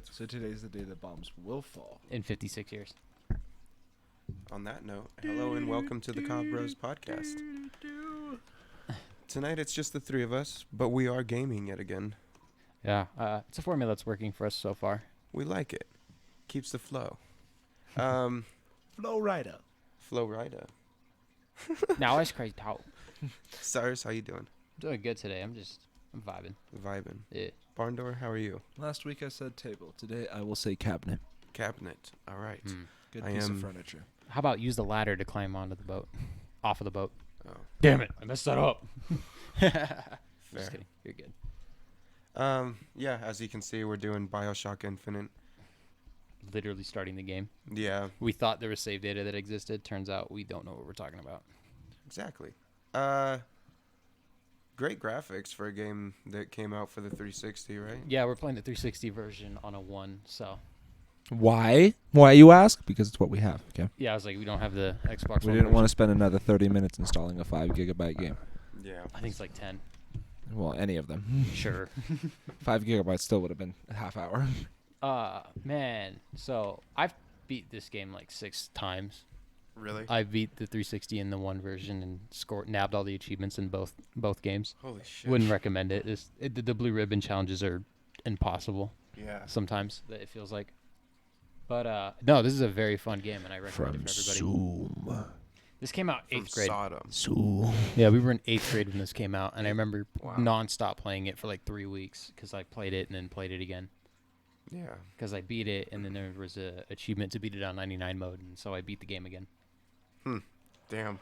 So today's the day that bombs will fall. In 56 years. On that note, hello and welcome to the Cobb Bros podcast. Tonight it's just the three of us, but we are gaming yet again. Yeah, it's a formula that's working for us so far. We like it. Keeps the flow. Flow rider. Flow rider. Now it's crazy talk. Cyrus, how you doing? I'm doing good today. I'm vibing. Vibing. Yeah. Barndoor, how are you? Last week I said table. Today I will say cabinet. Cabinet. All right. Good I piece am- of furniture. How about use the ladder to climb onto the boat? Off of the boat. Oh, Damn it. I messed that up. fair. Just kidding. You're good. Yeah, as you can see, we're doing Bioshock Infinite. Literally starting the game. Yeah, We thought there was save data that existed. Turns out we don't know what we're talking about. exactly. Great graphics for a game that came out for the 360, right? Yeah, we're playing the 360 version on a 1, so. Why? Why, you ask? Because it's what we have, okay? Yeah, I was like, we don't have the Xbox We One didn't want version. to spend another 30 minutes installing a 5 gigabyte game. Yeah. I think it's like 10. Well, any of them. Sure. 5 gigabytes still would have been a half hour. Man. So, I've beat this game like 6 times. Really? I beat the 360 in the 1 version and nabbed all the achievements in both games. Holy shit. Wouldn't recommend it. The blue ribbon challenges are impossible Yeah. sometimes, that it feels like. But no, this is a very fun game, and I recommend it for everybody. This came out From 8th grade. Sodom. Yeah, we were in 8th grade when this came out, and I remember Wow. nonstop playing it for like 3 weeks because I played it and then played it again Yeah. because I beat it, and then there was a achievement to beat it on 99 mode, and so I beat the game again. Damn.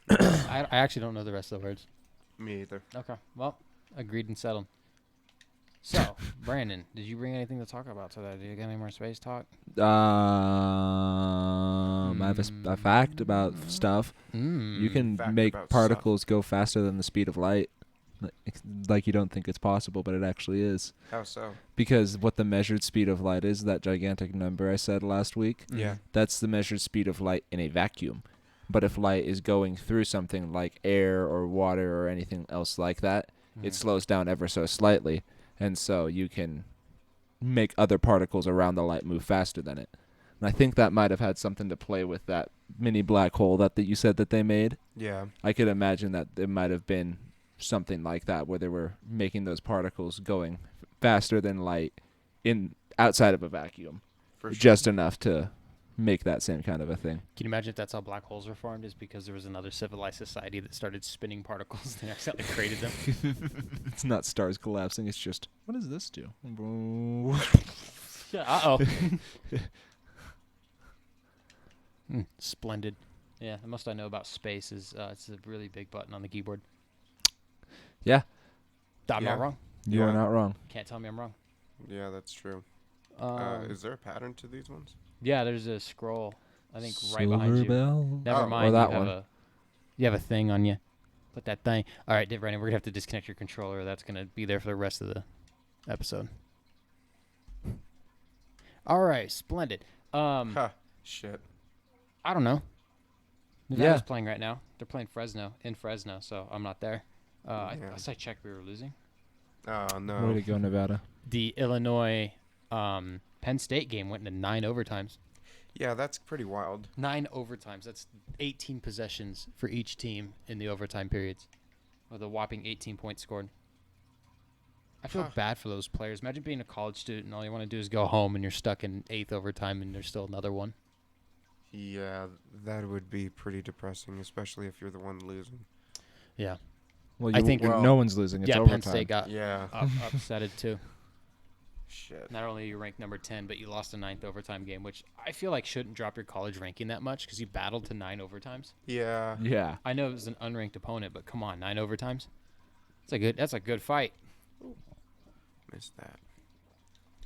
I actually don't know the rest of the words. Me either. Okay, well, agreed and settled. So, Brandon, did you bring anything to talk about today? Do you got any more space talk? I have a fact about stuff. You can Fact make about particles go faster than the speed of light. Like you don't think it's possible, but it actually is. How so? Because what the measured speed of light is, that gigantic number I said last week, Yeah. that's the measured speed of light in a vacuum. But if light is going through something like air or water or anything else like that, it slows down ever so slightly. And so you can make other particles around the light move faster than it. And I think that might have had something to play with that mini black hole that you said that they made. Yeah. I could imagine that it might have been something like that, where they were making those particles going faster than light outside of a vacuum. For sure. Just enough to make that same kind of a thing. Can you imagine if that's how black holes were formed? Is because there was another civilized society that started spinning particles and accidentally created them? It's not stars collapsing, it's just, what does this do? Yeah. Uh-oh. Splendid. Yeah, the most I know about space is it's a really big button on the keyboard. Yeah, I'm Yeah. not wrong. you are Yeah. not wrong. Can't tell me I'm wrong. Yeah, that's true. Is there a pattern to these ones? Yeah, there's a scroll, I think, right behind you. Bell. Never Oh, mind. or that you have one. You have a thing on you. Put that thing. All right, Brandon, we're going to have to disconnect your controller. That's going to be there for the rest of the episode. All right, splendid. Shit. I don't know. Nevada's Yeah. playing right now. They're playing in Fresno, so I'm not there. Yeah. Last I checked, we were losing. Oh, no. Way to go, Nevada. The Illinois Penn State game went into 9 overtimes. Yeah, that's pretty wild. 9 overtimes. That's 18 possessions for each team in the overtime periods, with a whopping 18 points scored. I feel bad for those players. Imagine being a college student and all you want to do is go home and you're stuck in 8th overtime and there's still another one. Yeah, that would be pretty depressing, especially if you're the one losing. Yeah. Well, I think- no one's losing. It's yeah, overtime. Penn State got Yeah. upsetted too. Shit. Not only are you ranked number 10, but you lost a 9th overtime game, which I feel like shouldn't drop your college ranking that much because you battled to 9 overtimes. Yeah. Yeah. I know it was an unranked opponent, but come on, 9 overtimes? That's a good fight. Missed that.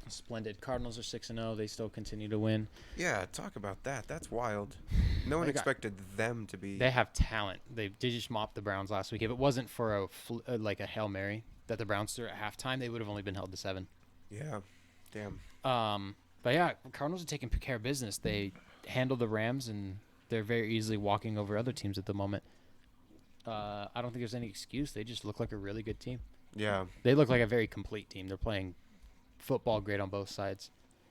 Splendid. Cardinals are 6-0. They still continue to win. Yeah, talk about that. That's wild. No one They got- expected them to be. They have talent. They just mopped the Browns last week. If it wasn't for a Hail Mary that the Browns threw at halftime, they would have only been held to 7. Yeah. Damn. But yeah, Cardinals are taking care of business. They handle the Rams, and they're very easily walking over other teams at the moment. I don't think there's any excuse. They just look like a really good team. Yeah. They look like a very complete team. They're playing football great on both sides.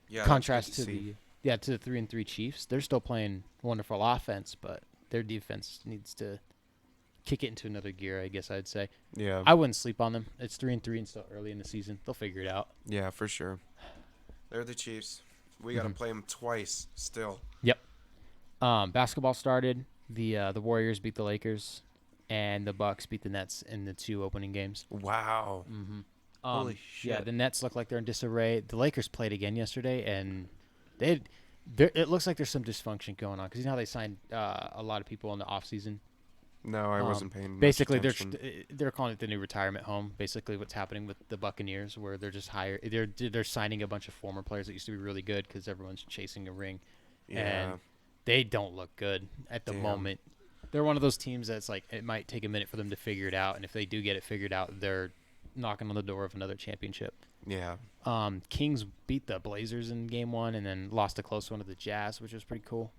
Yeah. Contrast to the 3-3 Chiefs. They're still playing wonderful offense, but their defense needs to kick it into another gear, I guess I'd say. Yeah. I wouldn't sleep on them. It's 3-3 and still early in the season. They'll figure it out. Yeah, for sure. They're the Chiefs. We got to play them twice still. Yep. Basketball started. The Warriors beat the Lakers, and the Bucks beat the Nets in the 2 opening games. Wow. Mm-hmm. Holy shit. Yeah, the Nets look like they're in disarray. The Lakers played again yesterday, and it looks like there's some dysfunction going on because you know how they signed a lot of people in the offseason. No, I wasn't paying much Basically, attention. they're calling it the new retirement home. Basically, what's happening with the Buccaneers, where they're just they're signing a bunch of former players that used to be really good because everyone's chasing a ring, and they don't look good at the moment. They're one of those teams that's like it might take a minute for them to figure it out, and if they do get it figured out, they're knocking on the door of another championship. Yeah. Kings beat the Blazers in game 1 and then lost a close one to the Jazz, which was pretty cool.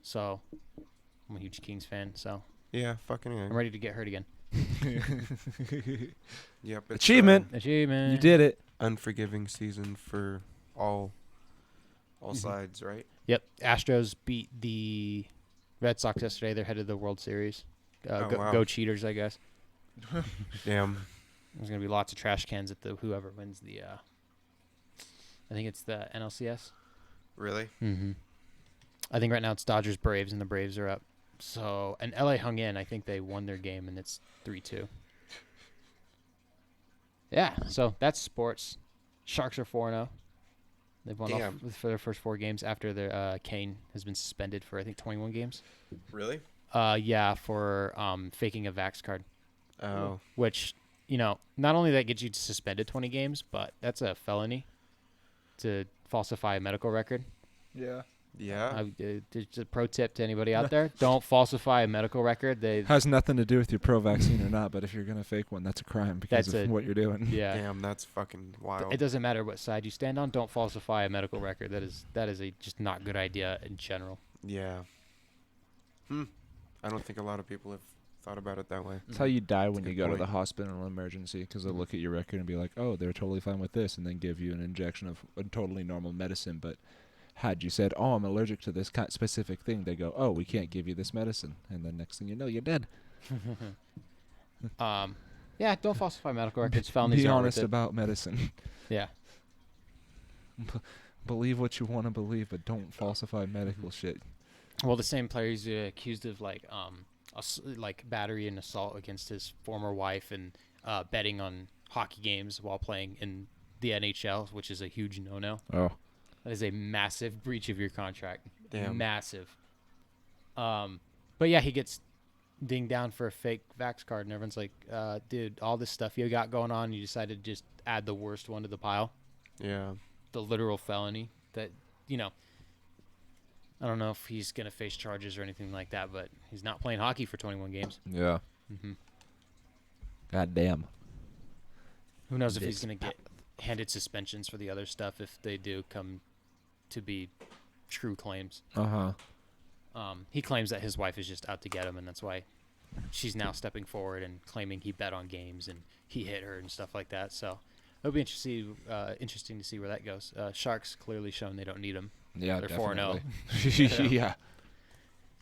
So I'm a huge Kings fan, so Yeah, fucking I'm ready to get hurt again. Yep. It's, Achievement. Achievement. You did it. unforgiving season for all sides, right? Yep. Astros beat the Red Sox yesterday. They're headed to the World Series. Wow. Go Cheaters, I guess. Damn. There's going to be lots of trash cans at the whoever wins the I think it's the NLCS. Really? Mm-hmm. I think right now it's Dodgers Braves and the Braves are up. So, and LA hung in. I think they won their game and it's 3-2. Yeah, so that's sports. Sharks are 4-0. They've won off for their first 4 games after their Kane has been suspended for I think 21 games. Really? Yeah, for faking a Vax card. Oh. Which, you know, not only that gets you suspended 20 games, but that's a felony to falsify a medical record. Yeah. Yeah. Just a pro tip to anybody out there: don't falsify a medical record. Has nothing to do with your pro vaccine or not, but if you're gonna fake one, that's a crime because of what you're doing. Yeah. Damn, that's fucking wild. It doesn't matter what side you stand on. Don't falsify a medical record. That is a just not good idea in general. Yeah. I don't think a lot of people have thought about it that way. That's how you die when That's a you good go to point. the hospital in emergency because they'll look at your record and be like, oh, they're totally fine with this, and then give you an injection of a totally normal medicine. But had you said, oh, I'm allergic to this specific thing, they go, oh, we can't give you this medicine. And then next thing you know, you're dead. Yeah, don't falsify medical records. Felonies Be aren't honest worth it. about medicine. Yeah. Believe what you want to believe, but don't falsify medical shit. Well, the same player is accused of like battery and assault against his former wife and betting on hockey games while playing in the NHL, which is a huge no-no. Oh. That is a massive breach of your contract. Damn. Massive. But yeah, he gets dinged down for a fake Vax card, and everyone's like, dude, all this stuff you got going on, you decided to just add the worst one to the pile. Yeah. The literal felony that, you know, I don't know if he's going to face charges or anything like that, but he's not playing hockey for 21 games. Yeah. Mm-hmm. God damn. Who knows if he's going to get handed suspensions for the other stuff if they do come to be true claims. Uh-huh. He claims that his wife is just out to get him, and that's why she's now stepping forward and claiming he bet on games and he hit her and stuff like that. So it'll be interesting to see where that goes. Sharks clearly shown they don't need him. Yeah, They're definitely. 4-0. Yeah.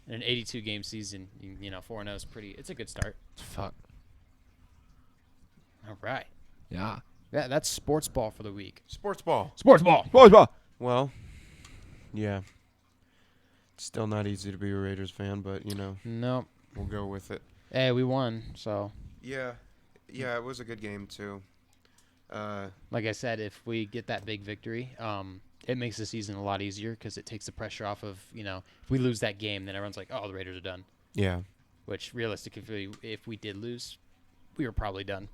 In an 82-game season, you know, 4-0 is it's a good start. Fuck. All right. Yeah. Yeah, that's sports ball for the week. Sports ball. Sports ball. Well, yeah. It's still not easy to be a Raiders fan, but, you know, No. we'll go with it. Hey, we won, so. Yeah. Yeah, it was a good game, too. Like I said, if we get that big victory, it makes the season a lot easier because it takes the pressure off of, you know, if we lose that game, then everyone's like, oh, the Raiders are done. Yeah. Which, realistically, if we did lose, we were probably done.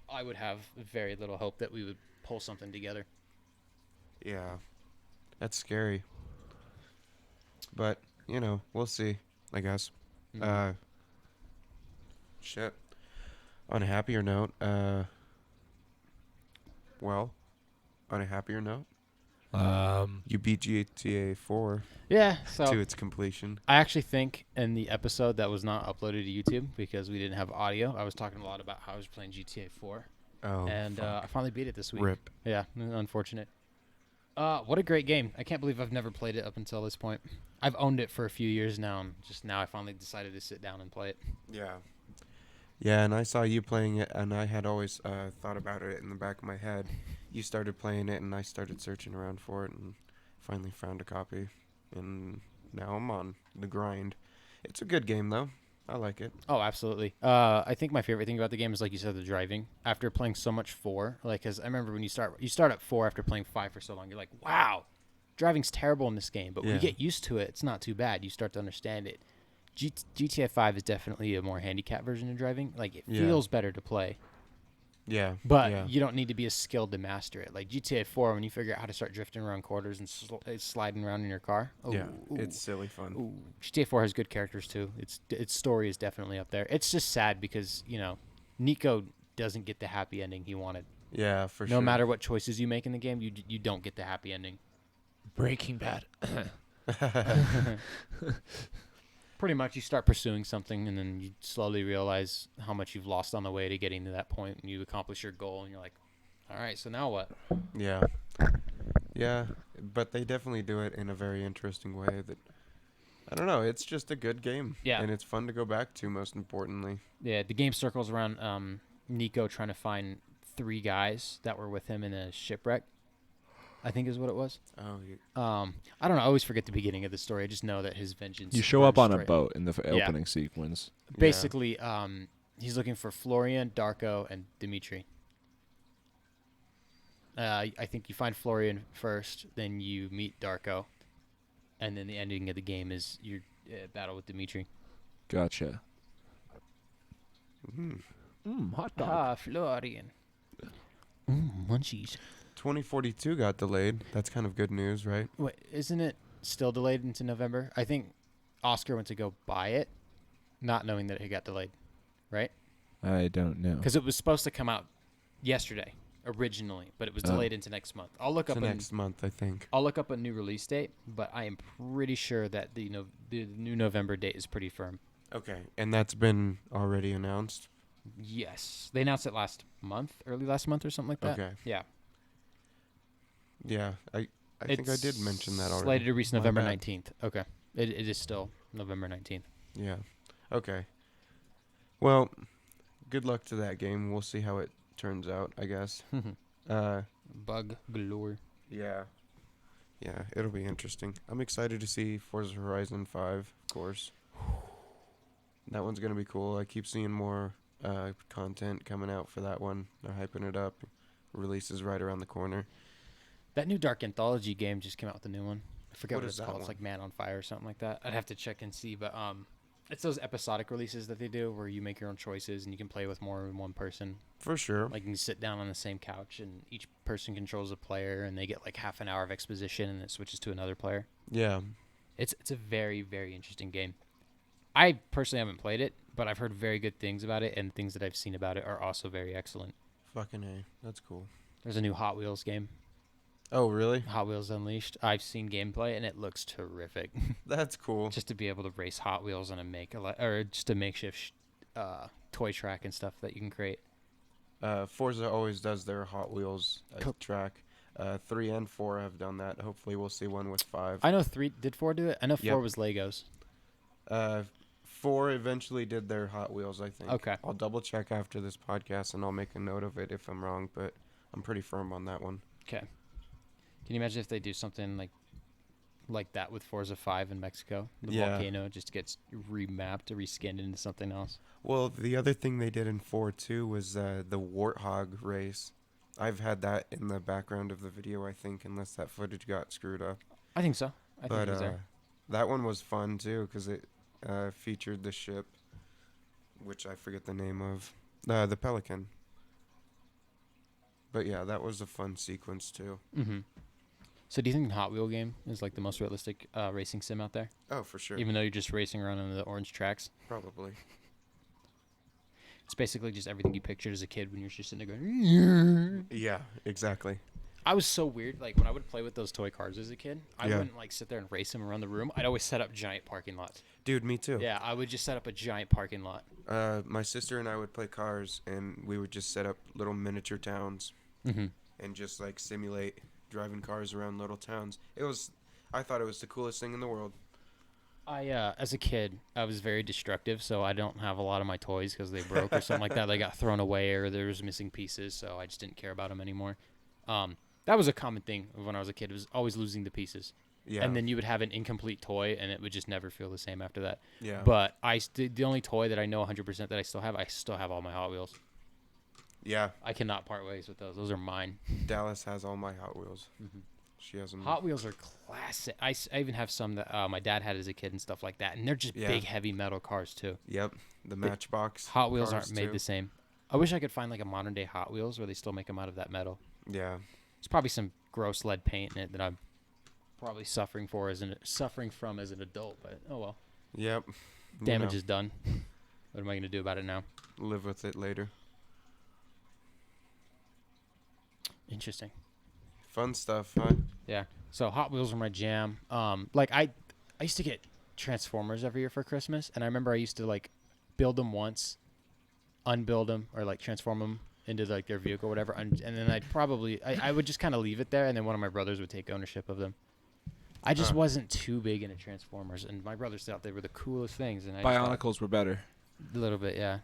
I would have very little hope that we would pull something together. Yeah. That's scary. But, you know, we'll see, I guess. Mhm. Shit. On a happier note, on a happier note, You beat GTA 4 Yeah. to So its completion. I actually think in the episode that was not uploaded to YouTube because we didn't have audio, I was talking a lot about how I was playing GTA 4, Oh, and fuck. I finally beat it this week. Rip. Yeah, unfortunate. What a great game! I can't believe I've never played it up until this point. I've owned it for a few years now, and just now I finally decided to sit down and play it. Yeah. Yeah, and I saw you playing it, and I had always thought about it in the back of my head. You started playing it, and I started searching around for it, and finally found a copy. And now I'm on the grind. It's a good game, though. I like it. Oh, absolutely. I think my favorite thing about the game is, like you said, the driving. After playing so much 4, like, because I remember when you start at 4 after playing 5 for so long, you're like, wow, driving's terrible in this game. But when you Yeah. get used to it, it's not too bad. You start to understand it. GTA 5 is definitely a more handicapped version of driving. Like, it Yeah. feels better to play. Yeah. But yeah. you don't need to be as skilled to master it. Like GTA 4, when you figure out how to start drifting around corners and sliding around in your car. Yeah, ooh, it's silly fun. ooh. GTA 4 has good characters too. Its story is definitely up there. It's just sad because, Nico doesn't get the happy ending he wanted. Yeah, for sure. No matter what choices you make in the game, you don't get the happy ending. Breaking Bad. Pretty much, you start pursuing something, and then you slowly realize how much you've lost on the way to getting to that point, and you accomplish your goal, and you're like, all right, so now what? Yeah. Yeah, but they definitely do it in a very interesting way that, I don't know, it's just a good game. Yeah. And it's fun to go back to, most importantly. Yeah, the game circles around Nico trying to find 3 guys that were with him in a shipwreck, I think is what it was. Oh, yeah. I don't know. I always forget the beginning of the story. I just know that his vengeance. You show up on a runs straight. boat in the Yeah. opening sequence. Basically, he's looking for Florian, Darko, and Dimitri. I think you find Florian first, then you meet Darko, and then the ending of the game is your battle with Dimitri. Gotcha. Hot dog. Florian. Munchies. 2042 got delayed. That's kind of good news, right? Wait, isn't it still delayed into November? I think Oscar went to go buy it, not knowing that it got delayed, right? I don't know. Because it was supposed to come out yesterday originally, but it was delayed into next month. I'll look It's up next month, I think. I'll look up a new release date, but I am pretty sure that the new November date is pretty firm. Okay. And that's been already announced? Yes, they announced it early last month or something like that. Okay. Yeah. Yeah, I think I did mention that already. Slated to release My November bad. 19th. Okay. It is still November 19th. Yeah. Okay. Well, good luck to that game. We'll see how it turns out, I guess. Bug galore. Yeah. Yeah, it'll be interesting. I'm excited to see Forza Horizon 5, of course. That one's going to be cool. I keep seeing more content coming out for that one. They're hyping it up. Release is right around the corner. That new Dark Anthology game just came out with a new one. I forget What what is it's that called. It's one? like Man on Fire or something like that. I'd have to check and see, but it's those episodic releases that they do where you make your own choices and you can play with more than one person. For sure. Like you can sit down on the same couch and each person controls a player and they get like half an hour of exposition and it switches to another player. Yeah. It's a very, very interesting game. I personally haven't played it, but I've heard very good things about it, and things that I've seen about it are also very excellent. Fucking A. That's cool. There's a new Hot Wheels game, Oh, really? Hot Wheels Unleashed. I've seen gameplay and it looks terrific. That's cool. Just to be able to race Hot Wheels on or just a makeshift toy track and stuff that you can create. Forza always does their Hot Wheels Cool. track. 3 and 4 have done that. Hopefully we'll see one with 5. I know 3 did 4 do it. I know 4 Yep. was Legos. 4 eventually did their Hot Wheels, I think. Okay. I'll double check after this podcast and I'll make a note of it if I'm wrong, but I'm pretty firm on that one. Okay. Can you imagine if they do something like that with Forza 5 in Mexico? The Yeah. volcano just gets remapped or reskinned into something else. Well, the other thing they did in 4 too was the Warthog race. I've had that in the background of the video, I think, unless that footage got screwed up. I think so. I think But it was there. that one was fun too because it featured the ship, which I forget the name of, the Pelican. But yeah, that was a fun sequence too. Mm-hmm. So do you think the Hot Wheel game is like the most realistic racing sim out there? Oh, for sure. Even though you're just racing around on the orange tracks? Probably. It's basically just everything you pictured as a kid when you're just sitting there going, Yeah, exactly. I was so weird. Like when I would play with those toy cars as a kid, I Yeah. wouldn't like sit there and race them around the room. I'd always set up giant parking lots. Dude, me too. Yeah, I would just set up a giant parking lot. My sister and I would play cars, and we would just set up little miniature towns Mm-hmm. and just like simulate driving cars around little towns. I thought it was the coolest thing in the world. As a kid, I was very destructive, so I don't have a lot of my toys because they broke or something like that. They got thrown away or there was missing pieces, so I just didn't care about them anymore. That was a common thing when I was a kid. It was always losing the pieces. Yeah. And then you would have an incomplete toy, and it would just never feel the same after that. Yeah. But the only toy that I know 100% that I still have all my Hot Wheels. Yeah. I cannot part ways with those. Those are mine. Dallas has all my Hot Wheels. Mhm. She has them. Hot Wheels are classic. I even have some that my dad had as a kid and stuff like that, and they're just Yeah. big, heavy metal cars too. Yep. The Matchbox. Hot Wheels cars aren't made too. the same. I wish I could find like a modern day Hot Wheels where they still make them out of that metal. Yeah. There's probably some gross lead paint in it that I'm probably suffering from as an adult. But oh well, Yep. You damage know, is done. What am I gonna do about it now? live with it later. Interesting. Fun stuff, huh? Yeah. So Hot Wheels are my jam. Like I used to get Transformers every year for Christmas, and I remember I used to like build them once, unbuild them, or like transform them into like their vehicle or whatever, and then I would just kind of leave it there, and then one of my brothers would take ownership of them. I just wasn't too big into Transformers, and my brothers thought they were the coolest things, and I just thought Bionicles were better. a little bit, yeah.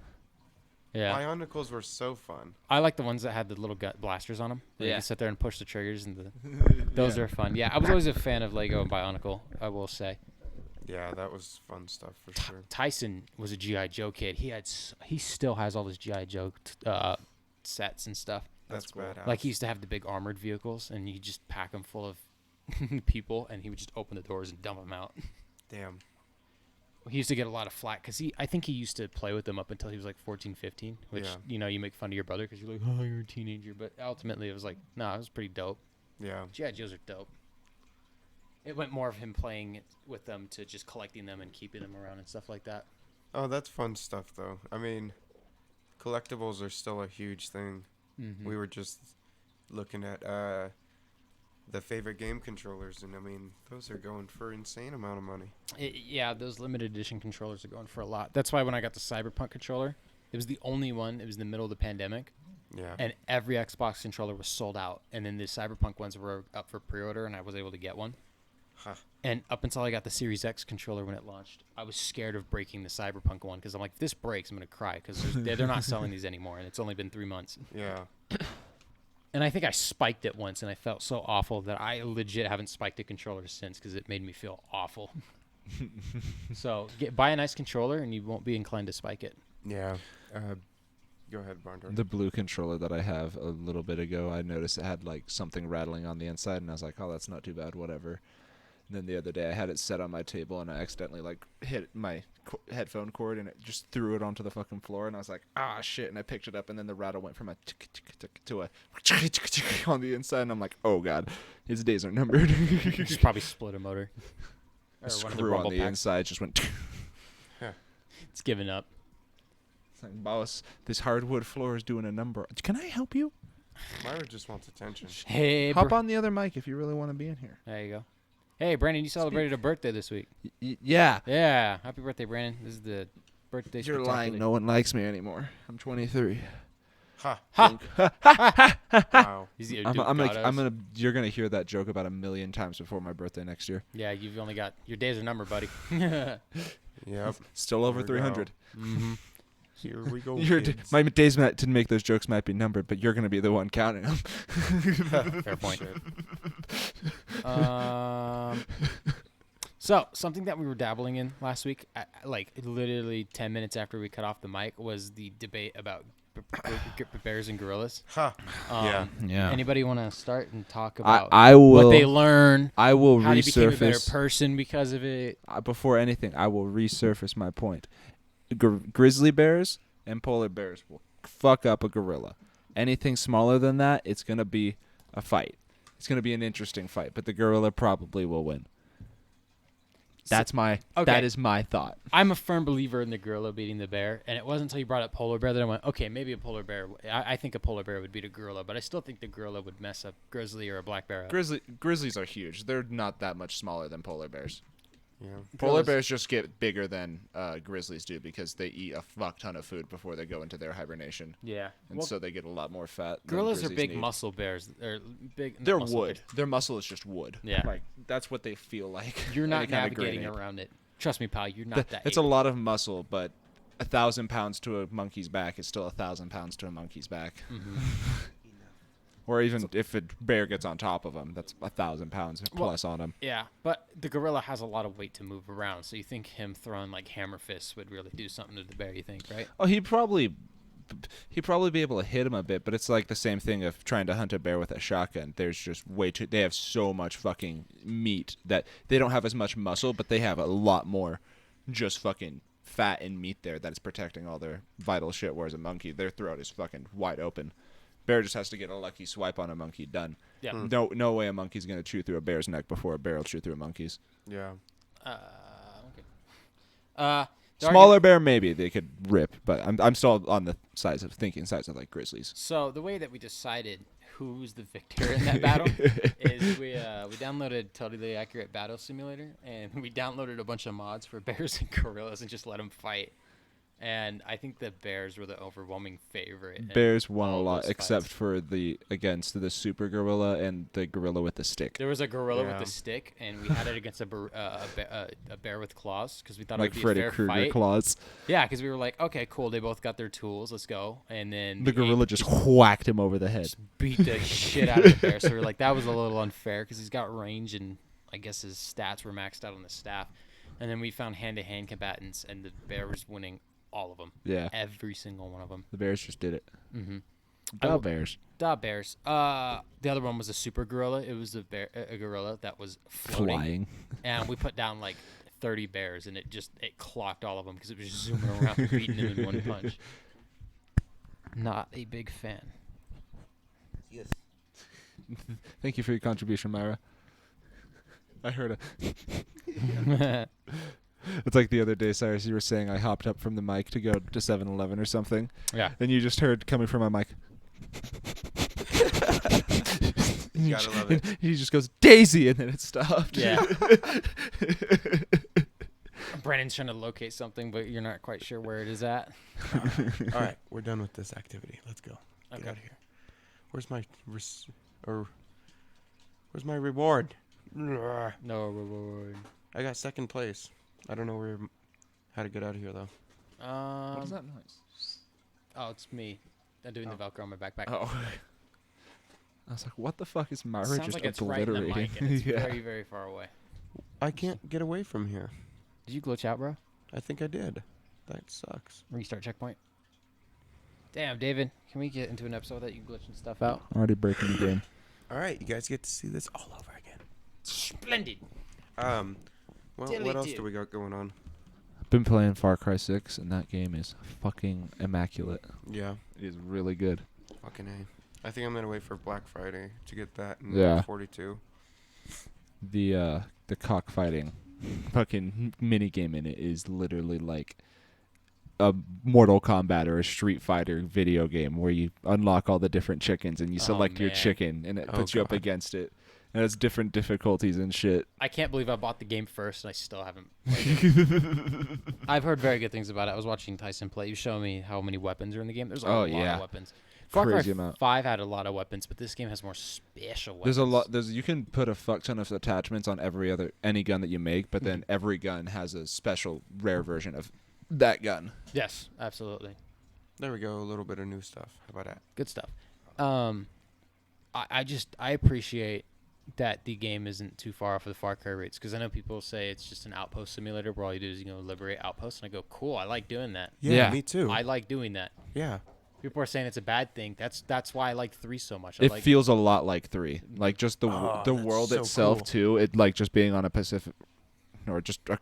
Yeah. Bionicles were so fun. I like the ones that had the little gut blasters on them. You Yeah. can sit there and push the triggers, and those are fun. Yeah, I was always a fan of Lego and Bionicle, I will say. Yeah, that was fun stuff for sure. Tyson was a G.I. Joe kid. He still has all his G.I. Joe sets and stuff. That's badass. Like he used to have the big armored vehicles, and you just pack them full of people, and he would just open the doors and dump them out. Damn. He used to get a lot of flack because I think he used to play with them up until he was like 14, 15, which, Yeah. you make fun of your brother because you're like, oh, you're a teenager. But ultimately, it was like, no, it was pretty dope. Yeah. G.I. Joes are dope. It went more of him playing with them to just collecting them and keeping them around and stuff like that. Oh, that's fun stuff, though. I mean, collectibles are still a huge thing. Mm-hmm. We were just looking at the favorite game controllers, and I mean, those are going for insane amount of money. Yeah, those limited edition controllers are going for a lot. That's why when I got the Cyberpunk controller, it was the only one. It was in the middle of the pandemic, Yeah. and every Xbox controller was sold out. And then the Cyberpunk ones were up for pre-order, and I was able to get one. Huh. And up until I got the Series X controller when it launched, I was scared of breaking the Cyberpunk one because I'm like, if this breaks, I'm going to cry because they're not selling these anymore, and it's only been 3 months. Yeah. And I think I spiked it once, and I felt so awful that I legit haven't spiked a controller since because it made me feel awful. So buy a nice controller, and you won't be inclined to spike it. Yeah. Go ahead, Barndor. The blue controller that I have a little bit ago, I noticed it had like something rattling on the inside, and I was like, oh, that's not too bad, whatever. And then the other day I had it set on my table, and I accidentally like hit my headphone cord, and it just threw it onto the fucking floor, and I was like, ah, shit, and I picked it up, and then the rattle went from a tick to a on the inside, and I'm like, oh god, his days are numbered. Just probably split a motor. A Or one of the screw on rumble the packs. inside just went. It's giving up. It's like, boss, this hardwood floor is doing a number. Can I help you? Myra just wants attention. Hey, Hop on the other mic if you really want to be in here. There you go. Hey, Brandon, you celebrated a birthday this week. Yeah. Yeah, happy birthday, Brandon. This is the birthday. You're lying. spectacular. No one likes me anymore. I'm 23. Ha. Ha! Wow. He's the I'm Duke gonna. Goddess. You're gonna hear that joke about 1,000,000 times before my birthday next year. Yeah, you've only got your days are numbered, buddy. Yep. Still over Here we go. 300. Mm-hmm. Here we go. Your kids. my days to make those jokes might be numbered, but you're gonna be the one counting them. Fair point. Shit. So something that we were dabbling in last week, like literally 10 minutes after we cut off the mic, was the debate about bears and gorillas. Ha. Yeah. Yeah. Anybody want to start and talk about I will. what they learn, I will how they became a better resurface. person because of it? Before anything, I will resurface my point. Grizzly bears and polar bears will fuck up a gorilla. Anything smaller than that, it's gonna be a fight. It's gonna be an interesting fight, but the gorilla probably will win. That is my thought. I'm a firm believer in the gorilla beating the bear, and it wasn't until you brought up polar bear that I went, okay, maybe a polar bear. I think a polar bear would beat a gorilla, but I still think the gorilla would mess up grizzly or a black bear up. Grizzlies are huge. They're not that much smaller than polar bears. Yeah. Polar bears just get bigger than grizzlies do because they eat a fuck ton of food before they go into their hibernation. Yeah. And so they get a lot more fat. Gorillas than are big need. muscle bears. They're big. They're muscle wood. bears. Their muscle is just wood. Yeah. Like that's what they feel like. You're not Any kind of navigating grenade. around it. Trust me, pal. You're not that. It's a lot of muscle, but 1,000 pounds to a monkey's back is still 1,000 pounds to a monkey's back. Mm-hmm. Or even if a bear gets on top of him, that's 1,000 pounds plus on him. Yeah, but the gorilla has a lot of weight to move around, so you think him throwing like hammer fists would really do something to the bear? You think, right? Oh, he'd probably be able to hit him a bit, but it's like the same thing of trying to hunt a bear with a shotgun. There's just they have so much fucking meat that they don't have as much muscle, but they have a lot more just fucking fat and meat there that is protecting all their vital shit, whereas a monkey, their throat is fucking wide open. Bear just has to get a lucky swipe on a monkey, done. Yeah. No way a monkey's going to chew through a bear's neck before a bear will chew through a monkey's. Yeah. Okay. Smaller bear, maybe they could rip, but I'm still on the size of like grizzlies. So the way that we decided who's the victor in that battle is we downloaded Totally Accurate Battle Simulator, and we downloaded a bunch of mods for bears and gorillas and just let them fight. And I think the bears were the overwhelming favorite. Bears won a all lot, those except fights. for against the super gorilla and the gorilla with the stick. There was a gorilla Yeah. with a stick, and we had it against a bear with claws because we thought Like it would be Freddy a fair Krueger fight. claws. Yeah, because we were like, okay, cool, they both got their tools, let's go. And then The gorilla just whacked him over the head. just beat the shit out of the bear. So we were like, that was a little unfair because he's got range, and I guess his stats were maxed out on the staff. And then we found hand-to-hand combatants, and the bear was winning all of them. Yeah. Every single one of them. The bears just did it. Mm-hmm. Bears. Bears. The other one was a super gorilla. It was a gorilla that was floating. Flying. And we put down like 30 bears, and it clocked all of them because it was just zooming around and beating them in one punch. Not a big fan. Yes. Thank you for your contribution, Myra. I heard it. It's like the other day, Cyrus, you were saying I hopped up from the mic to go to 7-Eleven or something. Yeah. And you just heard coming from my mic. You gotta love it. He just goes, Daisy, and then it stopped. Yeah. Brennan's trying to locate something, but you're not quite sure where it is at. All right, we're done with this activity. Let's go. Get Okay. out of here. Where's my where's my reward? No reward. I got second place. I don't know how to get out of here though. What is that noise? Oh, it's me. I'm doing the Velcro on my backpack. Oh. I was like, what the fuck is Myra Sounds just like it's right in the obliterating? mic, and it's Yeah. very, very far away. I can't get away from here. Did you glitch out, bro? I think I did. That sucks. Restart checkpoint. Damn, David. Can we get into an episode that you glitching stuff out? Already breaking the game. All right, you guys get to see this all over again. Splendid. Well, Dilly what else do. do we got going on? I've been playing Far Cry 6, and that game is fucking immaculate. Yeah, It is really good. fucking A. I think I'm gonna wait for Black Friday to get that in Yeah. 42. The cockfighting fucking mini game in it is literally like a Mortal Kombat or a Street Fighter video game where you unlock all the different chickens and you Oh, select your man. chicken and it Oh, puts you up God. against against it. And it's different difficulties and shit. I can't believe I bought the game first and I still haven't played it. I've heard very good things about it. I was watching Tyson play. You show me how many weapons are in the game. There's a lot yeah. of weapons. Far Cry Crazy amount. 5 had a lot of weapons, but this game has more special weapons. There's a lot. You can put a fuck ton of attachments on any gun that you make, but then every gun has a special rare version of that gun. Yes, absolutely. There we go. A little bit of new stuff. How about that? Good stuff. I appreciate that the game isn't too far off of the Far Cry rates, because I know people say it's just an outpost simulator where all you do is liberate outposts, and I go, cool, I like doing that. Yeah. Me too. I like doing that. Yeah. People are saying it's a bad thing. That's why I like 3 so much. It feels a lot like 3. Like just the Oh, the that's world so itself cool. too. It like just being on a Pacific or just a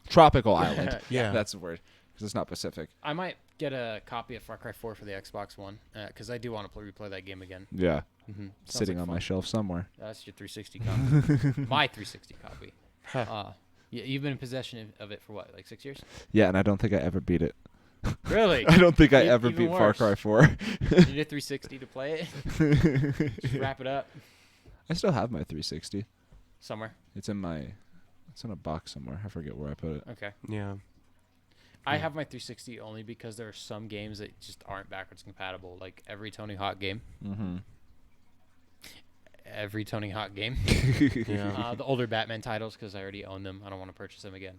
tropical island. Yeah. That's the word, because it's not Pacific. I might get a copy of Far Cry 4 for the Xbox One, because I do want to replay that game again. Yeah. Mm-hmm. Sitting on my shelf somewhere. That's your 360 copy. My 360 copy. You've been in possession of it for what, like 6 years? Yeah, and I don't think I ever beat it. Really? I don't think I E- ever even beat Far worse. Cry 4. You need a 360 to play it. Just wrap it up I still have my 360. somewhere. It's in a box somewhere. I forget where I put it. Okay. Yeah. I Yeah. have my 360 only because there are some games that just aren't backwards compatible. Like every Tony Hawk game. Mm-hmm. Every Tony Hawk game. Yeah. The older Batman titles because I already own them. I don't want to purchase them again.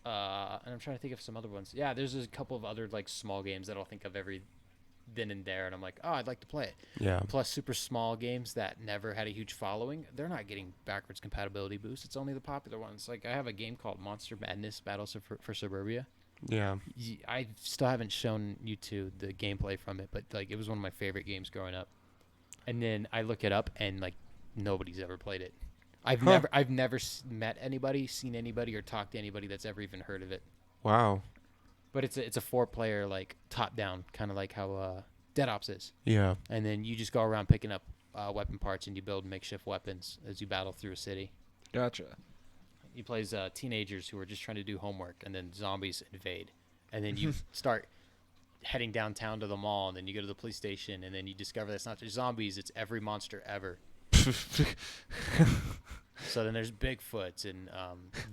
And I'm trying to think of some other ones. Yeah, there's a couple of other like small games that I'll think of every then and there, and I'm like, oh, I'd like to play it. Yeah. Plus, super small games that never had a huge following, they're not getting backwards compatibility boosts. It's only the popular ones. Like I have a game called Monster Madness Battles for Suburbia. Yeah. I still haven't shown you two the gameplay from it, but like it was one of my favorite games growing up. And then I look it up, and like nobody's ever played it. I've never met anybody, seen anybody, or talked to anybody that's ever even heard of it. Wow. But it's a 4-player like top down, kind of like how Dead Ops is. Yeah. And then you just go around picking up weapon parts, and you build makeshift weapons as you battle through a city. Gotcha. He plays teenagers who are just trying to do homework, and then zombies invade. And then you start heading downtown to the mall, and then you go to the police station, and then you discover that it's not just zombies, it's every monster ever. So then there's Bigfoots and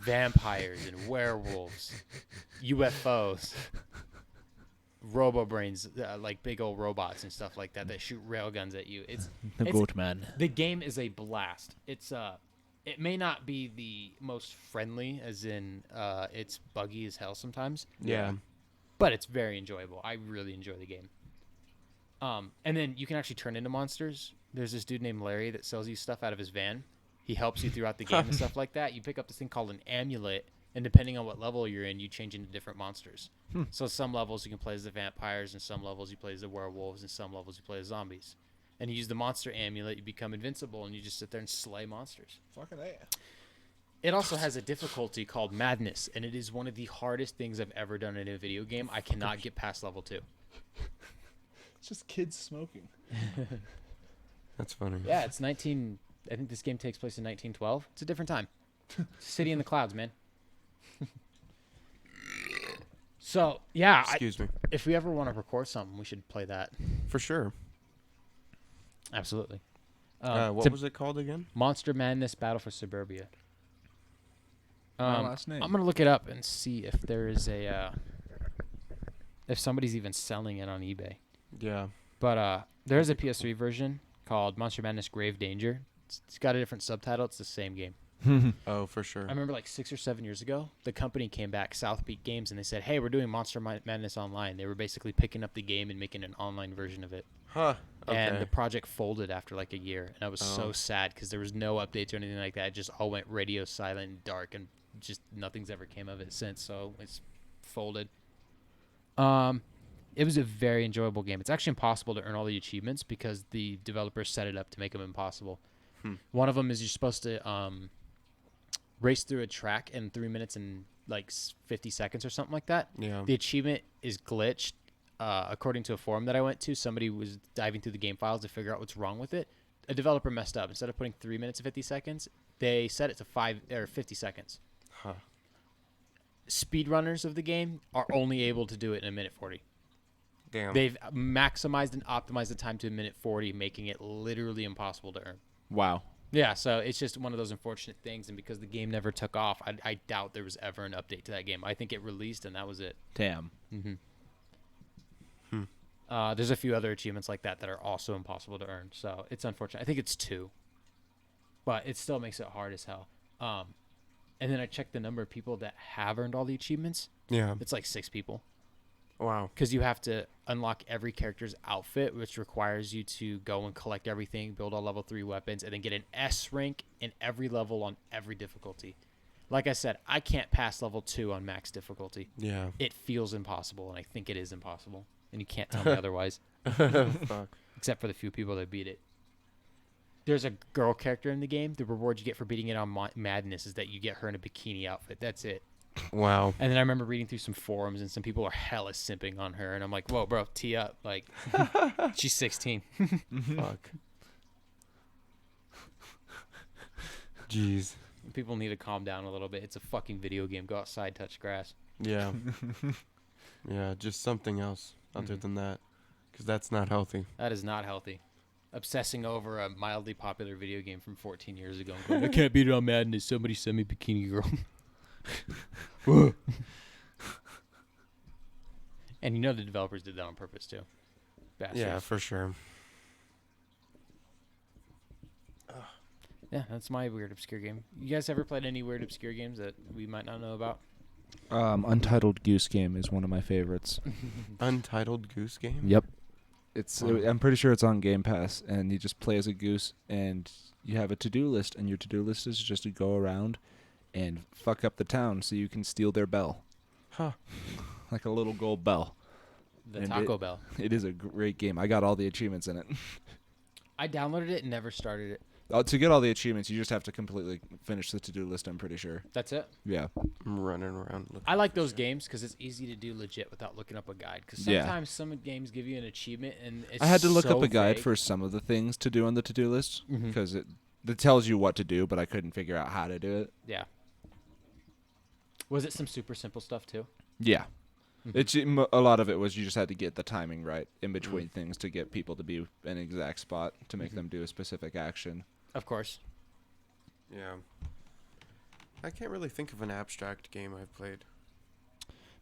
vampires and werewolves, UFOs, Robo-Brains, like big old robots and stuff like that shoot railguns at you. It's Goat Man. the game is a blast. It may not be the most friendly, as in it's buggy as hell sometimes. Yeah. But it's very enjoyable. I really enjoy the game. And then you can actually turn into monsters. There's this dude named Larry that sells you stuff out of his van. He helps you throughout the game and stuff like that. You pick up this thing called an amulet, and depending on what level you're in, you change into different monsters. So some levels you can play as the vampires, and some levels you play as the werewolves, and some levels you play as zombies. And you use the monster amulet, you become invincible, and you just sit there and slay monsters. Fucking A. It also has a difficulty called Madness, and it is one of the hardest things I've ever done in a video game. I cannot get past level 2. It's just kids smoking. That's funny. Yeah, it's 19... I think this game takes place in 1912. It's a different time. City in the clouds, man. So, yeah, Excuse me. if we ever want to record something, we should play that. For sure. Absolutely. What was it called again? Monster Madness Battle for Suburbia. My last name. I'm going to look it up and see if there is if somebody's even selling it on eBay. Yeah. But there is a PS3 version called Monster Madness Grave Danger. It's got a different subtitle. It's the same game. Oh, for sure. I remember like 6 or 7 years ago, the company came back, South Peak Games, and they said, hey, we're doing Monster Madness Online. They were basically picking up the game and making an online version of it. Huh. Okay. And the project folded after like a year. And I was so Oh. sad because there was no updates or anything like that. It just all went radio silent and dark, and just nothing's ever came of it since. So it's folded. It was a very enjoyable game. It's actually impossible to earn all the achievements because the developers set it up to make them impossible. One of them is you're supposed to race through a track in 3 minutes and like 50 seconds or something like that. Yeah. The achievement is glitched. According to a forum that I went to, somebody was diving through the game files to figure out what's wrong with it. A developer messed up. Instead of putting 3 minutes and 50 seconds, they set it to 50 seconds. Huh. Speedrunners of the game are only able to do it in 1:40. Damn. They've maximized and optimized the time to 1:40, making it literally impossible to earn. Wow. Yeah, so it's just one of those unfortunate things, and because the game never took off, I doubt there was ever an update to that game. I think it released, and that was it. Damn. There's a few other achievements like that that are also impossible to earn, so it's unfortunate. I think it's 2, but it still makes it hard as hell. And then I checked the number of people that have earned all the achievements. Yeah. It's like 6 people. Wow. Because you have to unlock every character's outfit, which requires you to go and collect everything, build all level 3 weapons, and then get an S rank in every level on every difficulty. Like I said, I can't pass level 2 on max difficulty. Yeah. It feels impossible, and I think it is impossible. And you can't tell me otherwise, Fuck. except for the few people that beat it. There's a girl character in the game. The reward you get for beating it on Madness is that you get her in a bikini outfit. That's it. Wow. And then I remember reading through some forums, and some people are hella simping on her, and I'm like, whoa, bro, tee up. Like, she's 16. Fuck. Jeez. People need to calm down a little bit. It's a fucking video game. Go outside, touch grass. Yeah. Yeah, just something else other than that. Because that's not healthy. That is not healthy. Obsessing over a mildly popular video game from 14 years ago. Going, I can't beat it on Madden. Somebody send me Bikini Girl. And you know the developers did that on purpose, too. Bastards. Yeah, for sure. Yeah, that's my weird obscure game. You guys ever played any weird obscure games that we might not know about? Untitled Goose Game is one of my favorites. Untitled Goose Game? Yep. It's Wow. I'm pretty sure it's on Game Pass, and you just play as a goose, and you have a to-do list, and your to-do list is just to go around and fuck up the town so you can steal their bell. Huh. Like a little gold bell. The And Taco Bell. It is a great game. I got all the achievements in it. I downloaded it and never started it. To get all the achievements, you just have to completely finish the to-do list, I'm pretty sure. That's it. Yeah. I'm running around looking I like for those shit. games because it's easy to do legit without looking up a guide. Because Yeah. sometimes some games give you an achievement and it's I had to look so up a guide vague. for some of the things to do on the to-do list Mhm. because it tells you what to do, but I couldn't figure out how to do it. Yeah. Was it some super simple stuff too? Yeah. Mhm. A lot of it was you just had to get the timing right in between things to get people to be an exact spot to make them do a specific action. Of course. Yeah. I can't really think of an abstract game I've played.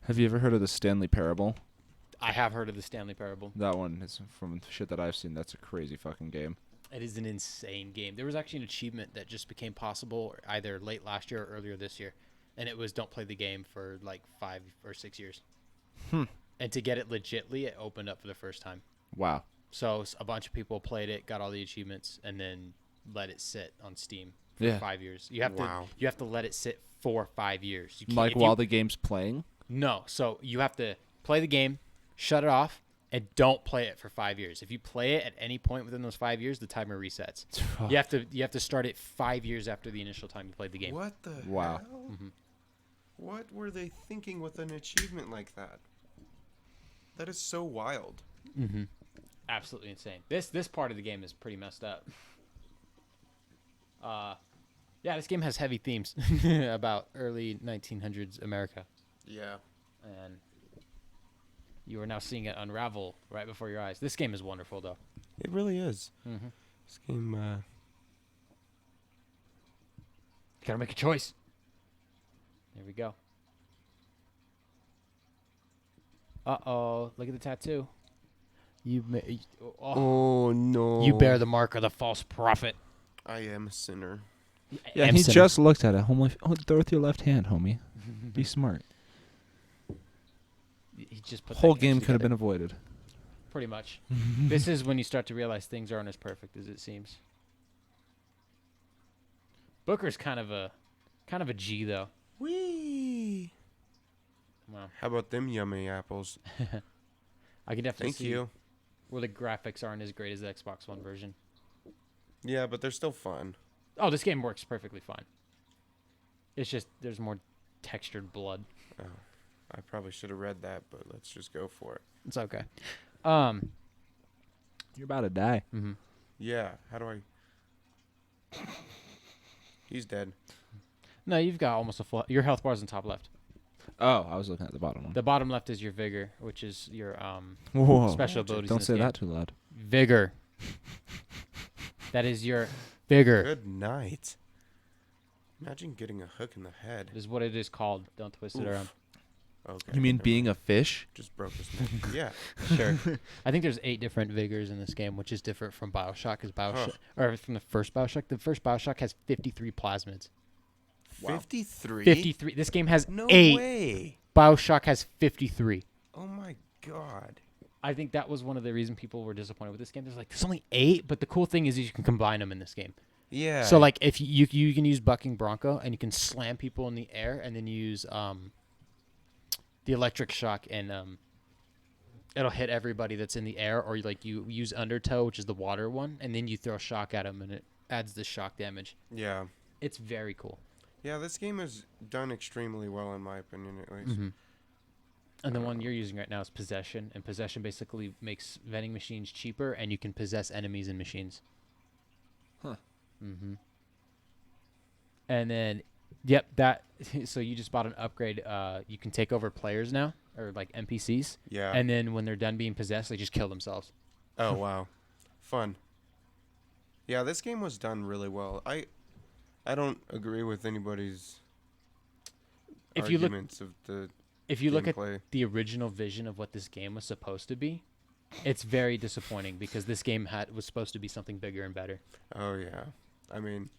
Have you ever heard of the Stanley Parable? I have heard of the Stanley Parable. That one is from shit that I've seen. That's a crazy fucking game. It is an insane game. There was actually an achievement that just became possible either late last year or earlier this year. And it was don't play the game for like 5 or 6 years. And to get it legitly, it opened up for the first time. Wow. So a bunch of people played it, got all the achievements, and then let it sit on Steam for Yeah. 5 years. You have Wow. to let it sit for 5 years. You can't, Like if you- while the game's playing? No, so you have to play the game, shut it off, and don't play it for 5 years. If you play it at any point within those 5 years, the timer resets. You have to start it 5 years after the initial time you played the game. What the Wow. hell? Mhm. What were they thinking with an achievement like that? That is so wild. Mm-hmm. Absolutely insane. This part of the game is pretty messed up. Yeah, this game has heavy themes about early 1900s America, Yeah. and you are now seeing it unravel right before your eyes. This game is wonderful, though. It really is. Mm-hmm. This game, Gotta make a choice. There we go. Uh-oh. Look at the tattoo. oh no. You bear the mark of the false prophet. I am a sinner. Yeah, he just looked at it. Throw with your left hand, homie. Be smart. He just The put whole that game image could have been together. avoided. Pretty much. This is when you start to realize things aren't as perfect as it seems. Booker's kind of a G, though. Whee! Wow. How about them yummy apples? I can definitely Thank see you. where the graphics aren't as great as the Xbox One version. Yeah, but they're still fun. Oh, this game works perfectly fine. It's just there's more textured blood. Oh, I probably should have read that, but let's just go for it. It's okay. You're about to die. Mm-hmm. Yeah, how do I... He's dead. No, you've got almost a full. Your health bar's in top left. Oh, I was looking at the bottom one. The bottom left is your vigor, which is your Whoa. special abilities. Don't in this say game. that too loud. Vigor. That is your vigor. Good night. Imagine getting a hook in the head. Is what it is called. Don't twist it Oof. around. Okay. You mean never being mind. a fish? Just broke his neck. Yeah. Sure. I think there's 8 different vigors in this game, which is different from Bioshock. Because Bioshock, or from the first Bioshock. The first Bioshock has 53 plasmids. Wow. 53? 53. This game has No 8. way. Bioshock has 53. Oh my god. I think that was one of the reasons people were disappointed with this game. There's like, there's only 8, but the cool thing is you can combine them in this game. Yeah. So like, if you can use Bucking Bronco and you can slam people in the air, and then use the electric shock, and it'll hit everybody that's in the air. Or like you use Undertow, which is the water one, and then you throw shock at them, and it adds the shock damage. Yeah. It's very cool. Yeah, this game is done extremely well, in my opinion, at least. And the one you're using right now is Possession, and Possession basically makes vending machines cheaper, and you can possess enemies and machines. Huh. Mm-hmm. And then, yep, that. So you just bought an upgrade. You can take over players now, or like NPCs. Yeah. And then when they're done being possessed, they just kill themselves. Oh wow, fun. Yeah, this game was done really well. I don't agree with anybody's If you look, arguments of the if you look at gameplay. the original vision of what this game was supposed to be, it's very disappointing because this game was supposed to be something bigger and better. Oh yeah, I mean,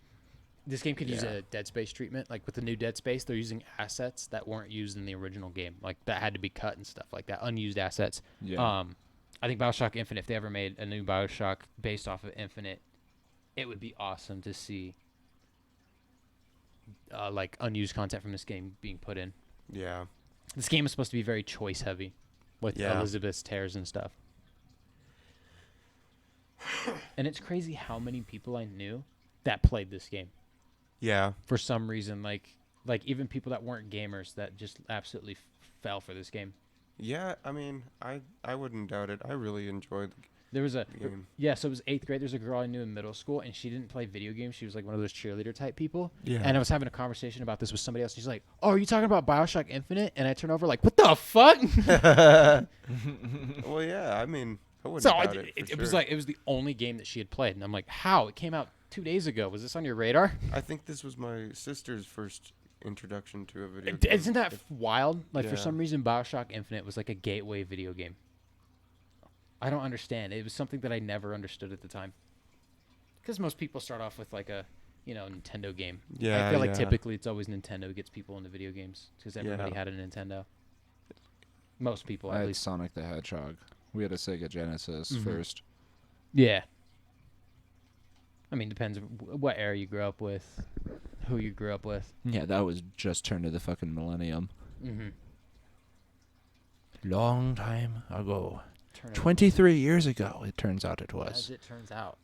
This game could use Yeah. a Dead Space treatment. Like with the new Dead Space, they're using assets that weren't used in the original game, like that had to be cut and stuff like that, unused assets. Yeah. I think Bioshock Infinite, if they ever made a new Bioshock based off of Infinite, it would be awesome to see like unused content from this game being put in. yeah, This game is supposed to be very choice heavy with Yeah. Elizabeth's tears and stuff. And it's crazy how many people I knew that played this game yeah, for some reason, like even people that weren't gamers that just absolutely fell for this game. yeah. I mean, I wouldn't doubt it. I really enjoyed There was the game. yeah, so it was 8th grade. There's a girl I knew in middle school, and she didn't play video games. She was like one of those cheerleader type people. Yeah, And I was having a conversation about this with somebody else. She's like, "Oh, are you talking about Bioshock Infinite?" And I turn over like, "What the fuck?" well, yeah. I mean, I wouldn't So doubt it. it was like it was the only game that she had played, and I'm like, "How? It came out 2 days ago. Was this on your radar?" I think this was my sister's first introduction to a video game. Isn't that wild? Like for Yeah. some reason, Bioshock Infinite was like a gateway video game. I don't understand. It was something that I never understood at the time. Because most people start off with like a, Nintendo game. Yeah, I feel like yeah. typically it's always Nintendo gets people into video games because everybody Yeah. had a Nintendo. Most people, I at had least. Sonic the Hedgehog. We had a Sega Genesis Mhm. first. Yeah. I mean, depends what era you grew up with, who you grew up with. Yeah, that was just turned to the fucking millennium. Mm-hmm. Long time ago. 23 years ago, it turns out it As was. it turns out.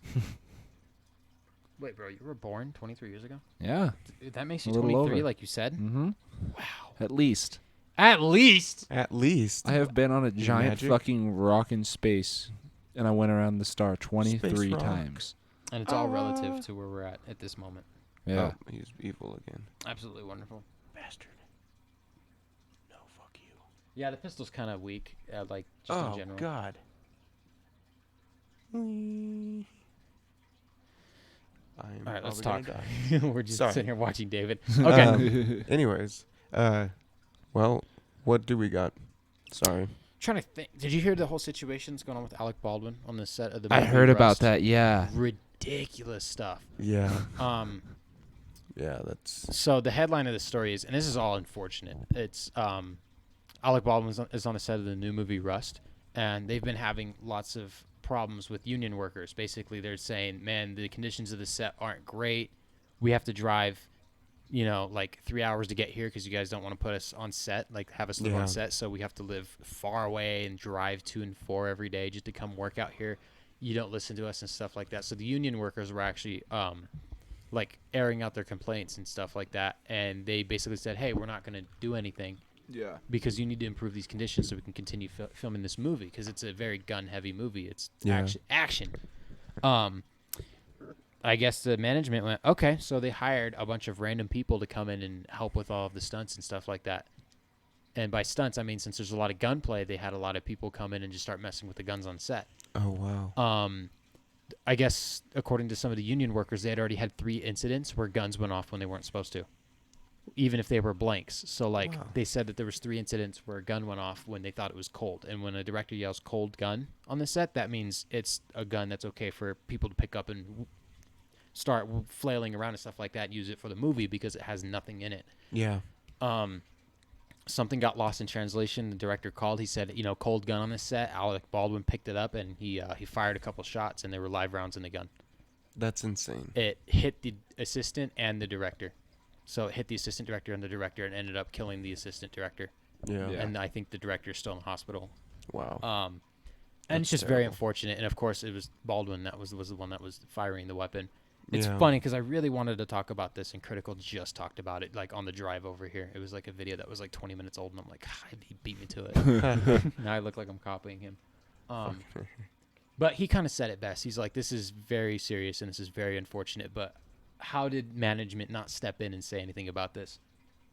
Wait, bro, you were born 23 years ago? Yeah. That makes you A little 23, over. like you said? Mm-hmm. Wow. At least. At least. At least. I have been on a giant Magic? fucking rock in space, and I went around the star 23 rock. times. And it's all relative to where we're at this moment. Yeah. Oh, he's evil again. Absolutely wonderful. Bastard. No, fuck you. Yeah, the pistol's kind of weak, like just in general. God. I'm All right, let's probably talk. gonna die. We're just Sorry. sitting here watching David. Okay. Anyways, well, what do we got? Sorry. Trying to think. Did you hear the whole situation that's going on with Alec Baldwin on the set of the I movie heard about Rust? that, yeah. Ridiculous stuff. Yeah. Yeah, that's. So the headline of the story is, and this is all unfortunate. It's Alec Baldwin is on the set of the new movie Rust, and they've been having lots of problems with union workers. Basically, they're saying, "Man, the conditions of the set aren't great. We have to drive, like 3 hours to get here because you guys don't want to put us on set, like have us live Yeah. on set. So we have to live far away and drive 2 and 4 every day just to come work out here. You don't listen to us and stuff like that." So the union workers were actually like airing out their complaints and stuff like that, and they basically said, "Hey, we're not going to do anything Yeah. because you need to improve these conditions so we can continue filming this movie because it's a very gun-heavy movie. It's Yeah. action. I guess the management went, okay, so they hired a bunch of random people to come in and help with all of the stunts and stuff like that. And by stunts, I mean since there's a lot of gunplay, they had a lot of people come in and just start messing with the guns on set. Oh wow. I guess according to some of the union workers, they had already had 3 incidents where guns went off when they weren't supposed to, even if they were blanks. So like Wow. they said that there was 3 incidents where a gun went off when they thought it was cold. And when a director yells "cold gun" on the set, that means it's a gun that's okay for people to pick up and start flailing around and stuff like that and use it for the movie because it has nothing in it. Yeah. Something got lost in translation. The director called. He said, "cold gun on the set." Alec Baldwin picked it up and he fired a couple shots and there were live rounds in the gun. That's insane. It hit the assistant and the director. So it hit the assistant director and the director and ended up killing the assistant director. Yeah. Yeah. And I think the director is still in the hospital. Wow. And That's it's just very terrible. unfortunate. And of course, it was Baldwin that was the one that was firing the weapon. It's Yeah. funny because I really wanted to talk about this, and Critical just talked about it like on the drive over here. It was like a video that was like 20 minutes old, and I'm like, he beat me to it. Now I look like I'm copying him. But he kind of said it best. He's like, this is very serious and this is very unfortunate, but how did management not step in and say anything about this,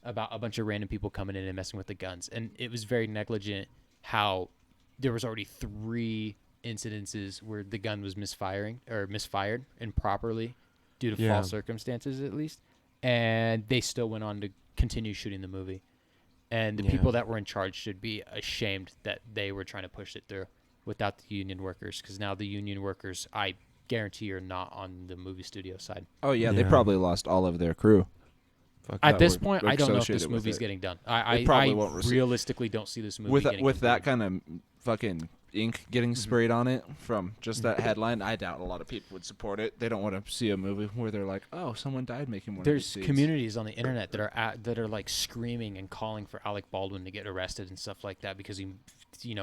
about a bunch of random people coming in and messing with the guns? And it was very negligent how there was already 3 incidences where the gun was misfired improperly due to false circumstances, at least, and they still went on to continue shooting the movie. And the people that were in charge should be ashamed that they were trying to push it through without the union workers, because now the union workers, I guarantee, are not on the movie studio side. Oh yeah, they probably lost all of their crew. At this point, I don't know if this movie's getting done. I realistically don't see this movie getting with that completed. kind of fucking ink getting sprayed on it from just that headline. I doubt a lot of people would support it. They don't want to see a movie where they're like, "Oh, someone died making one." There's of these communities on the internet that are like screaming and calling for Alec Baldwin to get arrested and stuff like that because he,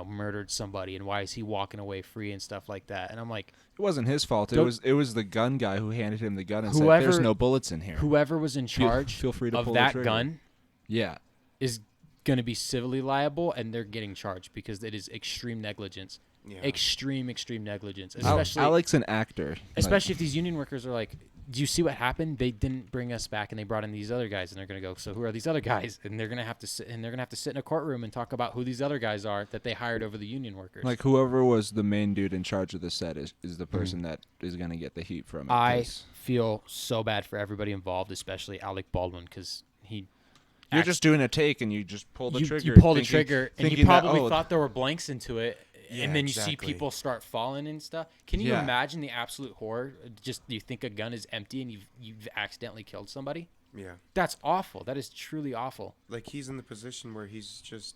murdered somebody, and why is he walking away free and stuff like that. And I'm like, It wasn't his fault. It was the gun guy who handed him the gun and said, Whoever- "There's no bullets in here." whoever was in charge feel free to of pull the that trigger. gun Yeah. is going to be civilly liable, and they're getting charged because it is extreme negligence. Yeah. Extreme negligence. Especially Alec's an actor. Especially if these union workers are like, do you see what happened? They didn't bring us back, and they brought in these other guys, and they're going to go, so who are these other guys? And they're going to have to sit in a courtroom and talk about who these other guys are that they hired over the union workers. Like whoever was the main dude in charge of the set is the person that is going to get the heat from it. I 'cause feel so bad for everybody involved, especially Alec Baldwin, because you're just doing a take and you just pull the trigger. You pull the thinking- trigger, and you thinking that, probably oh, thought there were blanks into it. Yeah, And then you see exactly. people start falling and stuff. Can you Yeah. imagine the absolute horror? Just you think a gun is empty and you've accidentally killed somebody? Yeah. That's awful. That is truly awful. Like, he's in the position where he's just,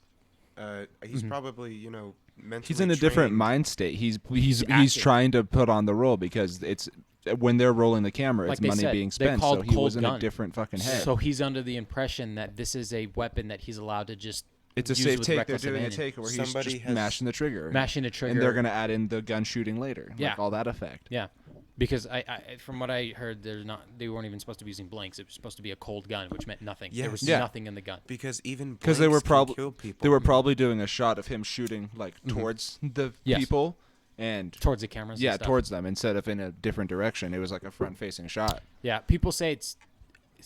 he's probably, mentally He's in a different trained. mind state. He's active. trying to put on the role because it's when they're rolling the camera, Like it's they money said, being they're spent. called So he cold was in gun. a different fucking head. So he's under the impression that this is a weapon that he's allowed to just it's a use safe with take. They're reckless doing a abandon. take where he's Somebody just has- mashing the trigger. Mashing the trigger. And they're going to add in the gun shooting later. Yeah. Like all that effect. Yeah, because I from what I heard, they weren't even supposed to be using blanks. It was supposed to be a cold gun, which meant nothing. There was Yes. Yeah. nothing in the gun. Because even Because they were blanks can kill probably people. they were probably doing a shot of him shooting like towards the Yes. people and Towards the cameras. yeah and stuff. towards them instead of in a different direction. It was like a front facing shot. Yeah, people say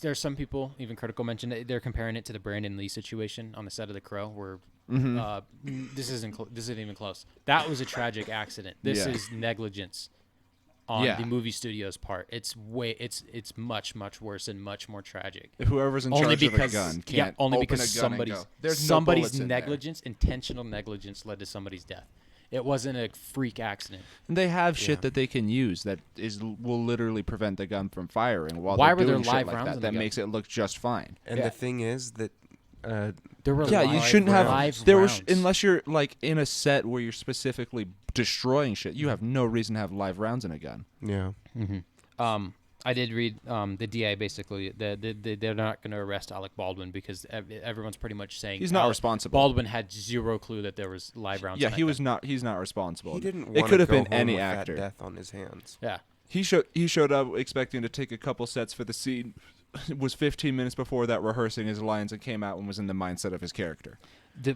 there's some people, even Critical mentioned it, they're comparing it to the Brandon Lee situation on the set of The Crow, where this isn't even close. That was a tragic accident. This Yeah. is negligence on Yeah. the movie studio's part. It's much worse and much more tragic. If whoever's in Only charge because of a gun yeah, can't only open because a gun and go, "There's no somebody's bullets in there." negligence, intentional negligence, led to somebody's death. It wasn't a freak accident. And they have Yeah. shit that they can use that will literally prevent the gun from firing while Why they're were there doing shit live like rounds that. in the That gun? makes it look just fine. And the thing is that There were Yeah, you live shouldn't have. rounds. Unless you're like in a set where you're specifically destroying shit. You have no reason to have live rounds in a gun. yeah. I did read the DA basically they're not going to arrest Alec Baldwin because everyone's pretty much saying He's not Alec responsible. Baldwin had zero clue that there was live rounds. Yeah, in that he was gun. not. He's not responsible. He didn't It want could to have go been home any with actor. that death on his hands. Yeah. He showed up expecting to take a couple sets for the scene. It was 15 minutes before that rehearsing his lines and came out and was in the mindset of his character.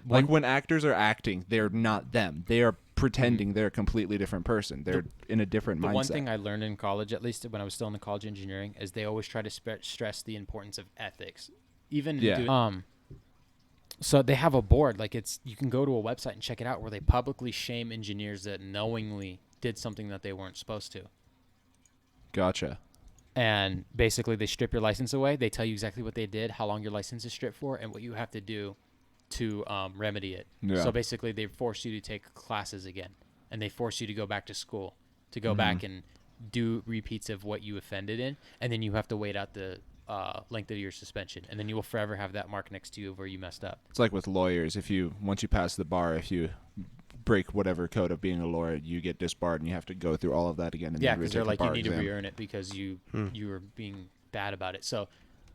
Like when actors are acting, they're not them. They are pretending they're a completely different person. They're in a different The mindset. one thing I learned in college, at least when I was still in the college engineering, is they always try to stress the importance of ethics. Even so they have a board, like you can go to a website and check it out, where they publicly shame engineers that knowingly did something that they weren't supposed to. Gotcha. And basically they strip your license away. They tell you exactly what they did, how long your license is stripped for, and what you have to do to remedy it. Yeah. So basically they force you to take classes again, and they force you to go back to school, to go back and do repeats of what you offended in, and then you have to wait out the length of your suspension, and then you will forever have that mark next to you of where you messed up. It's like with lawyers. Once you pass the bar, if you break whatever code of being a lawyer, you get disbarred and you have to go through all of that again. And Yeah, then because retake they're the like, you bar need to exam. re-earn it because you were being bad about it. So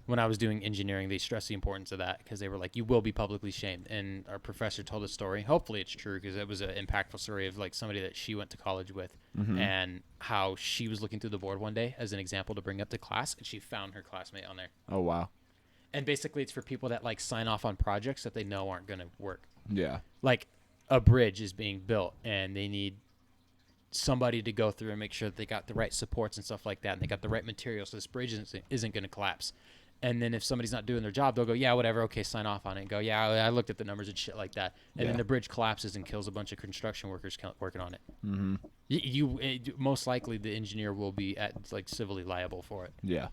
when I was doing engineering, they stressed the importance of that because they were like, you will be publicly shamed. And our professor told a story. Hopefully it's true, because it was an impactful story of like somebody that she went to college with and how she was looking through the board one day as an example to bring up to class, and she found her classmate on there. Oh, wow. And basically it's for people that like sign off on projects that they know aren't going to work. Yeah. Like a bridge is being built and they need somebody to go through and make sure that they got the right supports and stuff like that, and they got the right materials, so this bridge isn't going to collapse. And then if somebody's not doing their job, they'll go, yeah, whatever, okay, sign off on it. And go, yeah, I looked at the numbers and shit like that. And then the bridge collapses and kills a bunch of construction workers working on it. Mm-hmm. Most likely the engineer will be civilly liable for it. Yeah.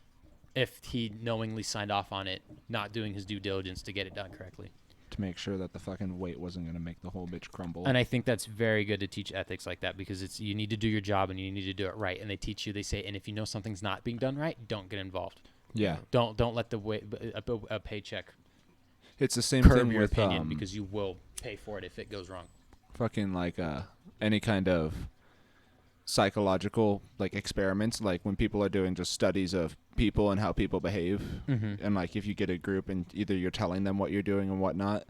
If he knowingly signed off on it, not doing his due diligence to get it done correctly. To make sure that the fucking weight wasn't going to make the whole bitch crumble. And I think that's very good to teach ethics like that, because you need to do your job and you need to do it right. And they say, and if you know something's not being done right, don't get involved. Yeah. Don't let a paycheck It's the same curb thing your with opinion, because you will pay for it if it goes wrong. fucking like any kind of psychological like experiments, like when people are doing just studies of people and how people behave, and like if you get a group and either you're telling them what you're doing and whatnot,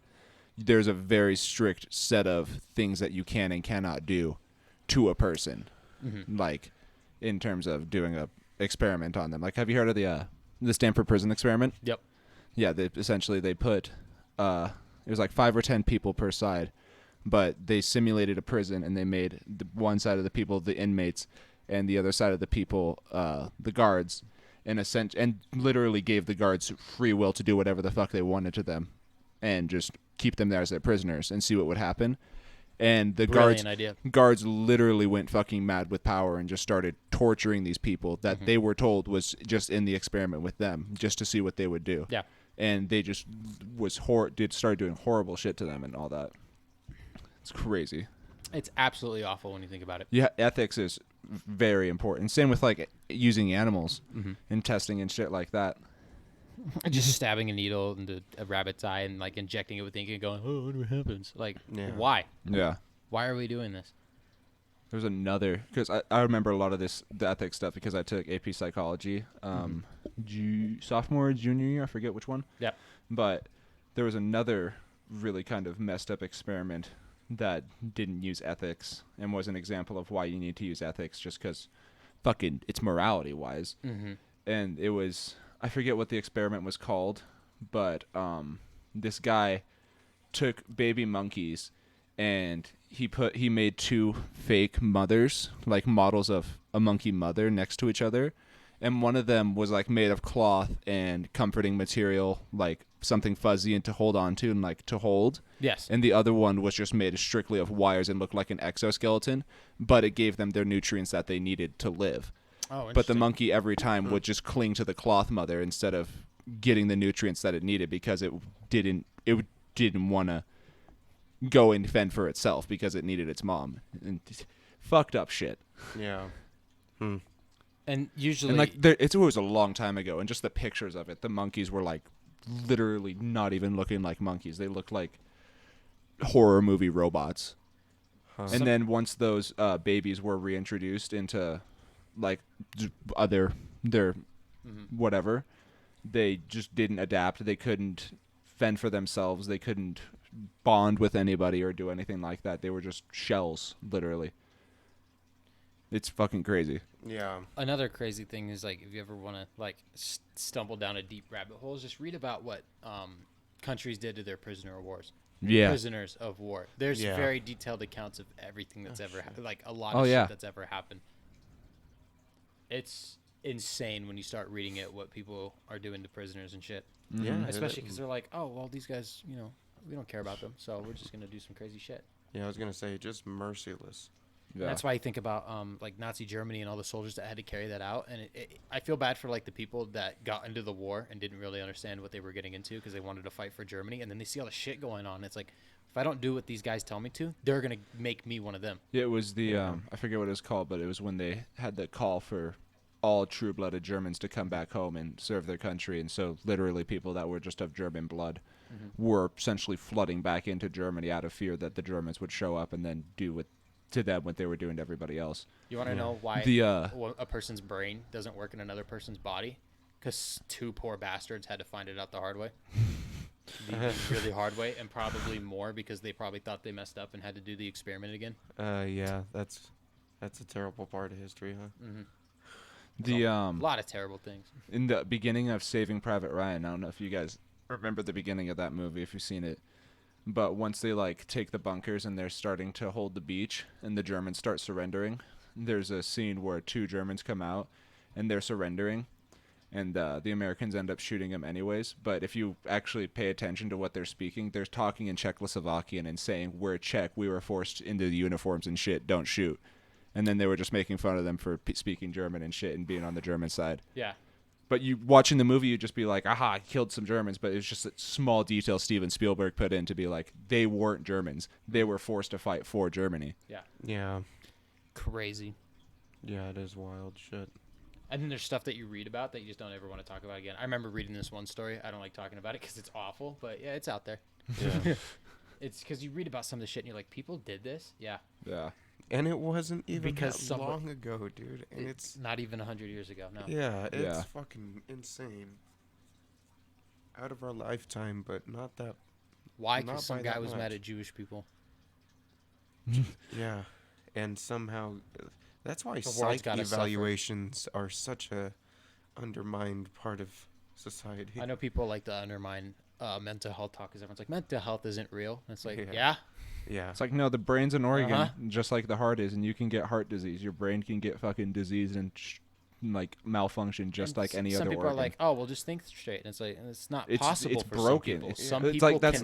there's a very strict set of things that you can and cannot do to a person, like in terms of doing a experiment on them. Like, have you heard of the Stanford prison experiment? Yep. Yeah, they put it was like 5 or 10 people per side, but they simulated a prison and they made the one side of the people the inmates and the other side of the people the guards, and literally gave the guards free will to do whatever the fuck they wanted to them, and just keep them there as their prisoners and see what would happen. And the guards literally went fucking mad with power and just started torturing these people that they were told was just in the experiment with them, just to see what they would do. Yeah. And they just started doing horrible shit to them and all that. It's crazy. It's absolutely awful when you think about it. Yeah, ethics is very important. Same with like using animals and testing and shit like that. Just stabbing a needle into a rabbit's eye and like injecting it with ink and going, oh, what happens? Like, why? Yeah. Why are we doing this? There's another, because I remember a lot of the ethics stuff because I took AP psychology sophomore, junior year, I forget which one. Yeah. But there was another really kind of messed up experiment that didn't use ethics and was an example of why you need to use ethics, just because fucking it's morality wise. And it was, I forget what the experiment was called, but this guy took baby monkeys and he made 2 fake mothers, like models of a monkey mother, next to each other, and one of them was like made of cloth and comforting material, like something fuzzy and to hold on to and like to hold. Yes. And the other one was just made strictly of wires and looked like an exoskeleton, but it gave them their nutrients that they needed to live. Oh, but the monkey every time would just cling to the cloth mother instead of getting the nutrients that it needed, because it didn't want to go and fend for itself because it needed its mom. And fucked up shit. Yeah. And usually, and like it was a long time ago, and just the pictures of it, the monkeys were like literally not even looking like monkeys. They looked like horror movie robots. And then once those babies were reintroduced into like their whatever, they just didn't adapt. They couldn't fend for themselves. They couldn't bond with anybody or do anything like that. They were just shells, literally. It's fucking crazy. Yeah. Another crazy thing is, like, if you ever want to like stumble down a deep rabbit hole, just read about what countries did to their prisoners of war. There's very detailed accounts of everything that's ever happened, like a lot of shit that's ever happened. It's insane when you start reading it, what people are doing to prisoners and shit. Yeah. Especially because they're like, oh, well, these guys, we don't care about them, so we're just going to do some crazy shit. Yeah, I was going to say, just merciless. Yeah. That's why you think about like Nazi Germany and all the soldiers that had to carry that out. And I feel bad for like the people that got into the war and didn't really understand what they were getting into because they wanted to fight for Germany. And then they see all the shit going on. It's like, if I don't do what these guys tell me to, they're going to make me one of them. Yeah, it was the, I forget what it was called, but it was when they had the call for all true-blooded Germans to come back home and serve their country. And so literally people that were just of German blood were essentially flooding back into Germany out of fear that the Germans would show up and then do to them what they were doing to everybody else. You want to know why a person's brain doesn't work in another person's body? Because 2 poor bastards had to find it out the hard way. The really hard way, and probably more because they probably thought they messed up and had to do the experiment again. Yeah, that's a terrible part of history, huh? A lot of terrible things. In the beginning of Saving Private Ryan, I don't know if you guys remember the beginning of that movie, if you've seen it, but once they like take the bunkers and they're starting to hold the beach and the Germans start surrendering, there's a scene where 2 Germans come out and they're surrendering, and the Americans end up shooting them anyways. But if you actually pay attention to what they're speaking, they're talking in Czechoslovakian and saying, "We're Czech, we were forced into the uniforms and shit, don't shoot." And then they were just making fun of them for speaking German and shit and being on the German side. Yeah. But you watching the movie, you'd just be like, aha, I killed some Germans. But it was just a small detail Steven Spielberg put in to be like, they weren't Germans. They were forced to fight for Germany. Yeah. Yeah. Crazy. Yeah, it is wild shit. And then there's stuff that you read about that you just don't ever want to talk about again. I remember reading this one story. I don't like talking about it because it's awful, but yeah, it's out there. Yeah. It's because you read about some of the shit and you're like, people did this? Yeah. Yeah. And it wasn't even Because that long ago, dude. And it's not even 100 years ago. No. yeah, it's Yeah. fucking insane. Out of our lifetime, but not that. Why? Not Because some by guy that was mad much. at Jewish people. Yeah, and somehow that's why The world's psych gotta suffer. evaluations are such a undermined part of society. I know people like to undermine mental health talk because everyone's like, mental health isn't real. And it's like, Yeah. yeah. Yeah, It's like, no, the brain's an organ, Uh-huh. just like the heart is, and you can get heart disease. Your brain can get fucking disease and like malfunction just And like any some other people organ. are like, oh, well, just think straight. And it's like, it's not It's possible for broken. some people. It's- Some it's people like that's-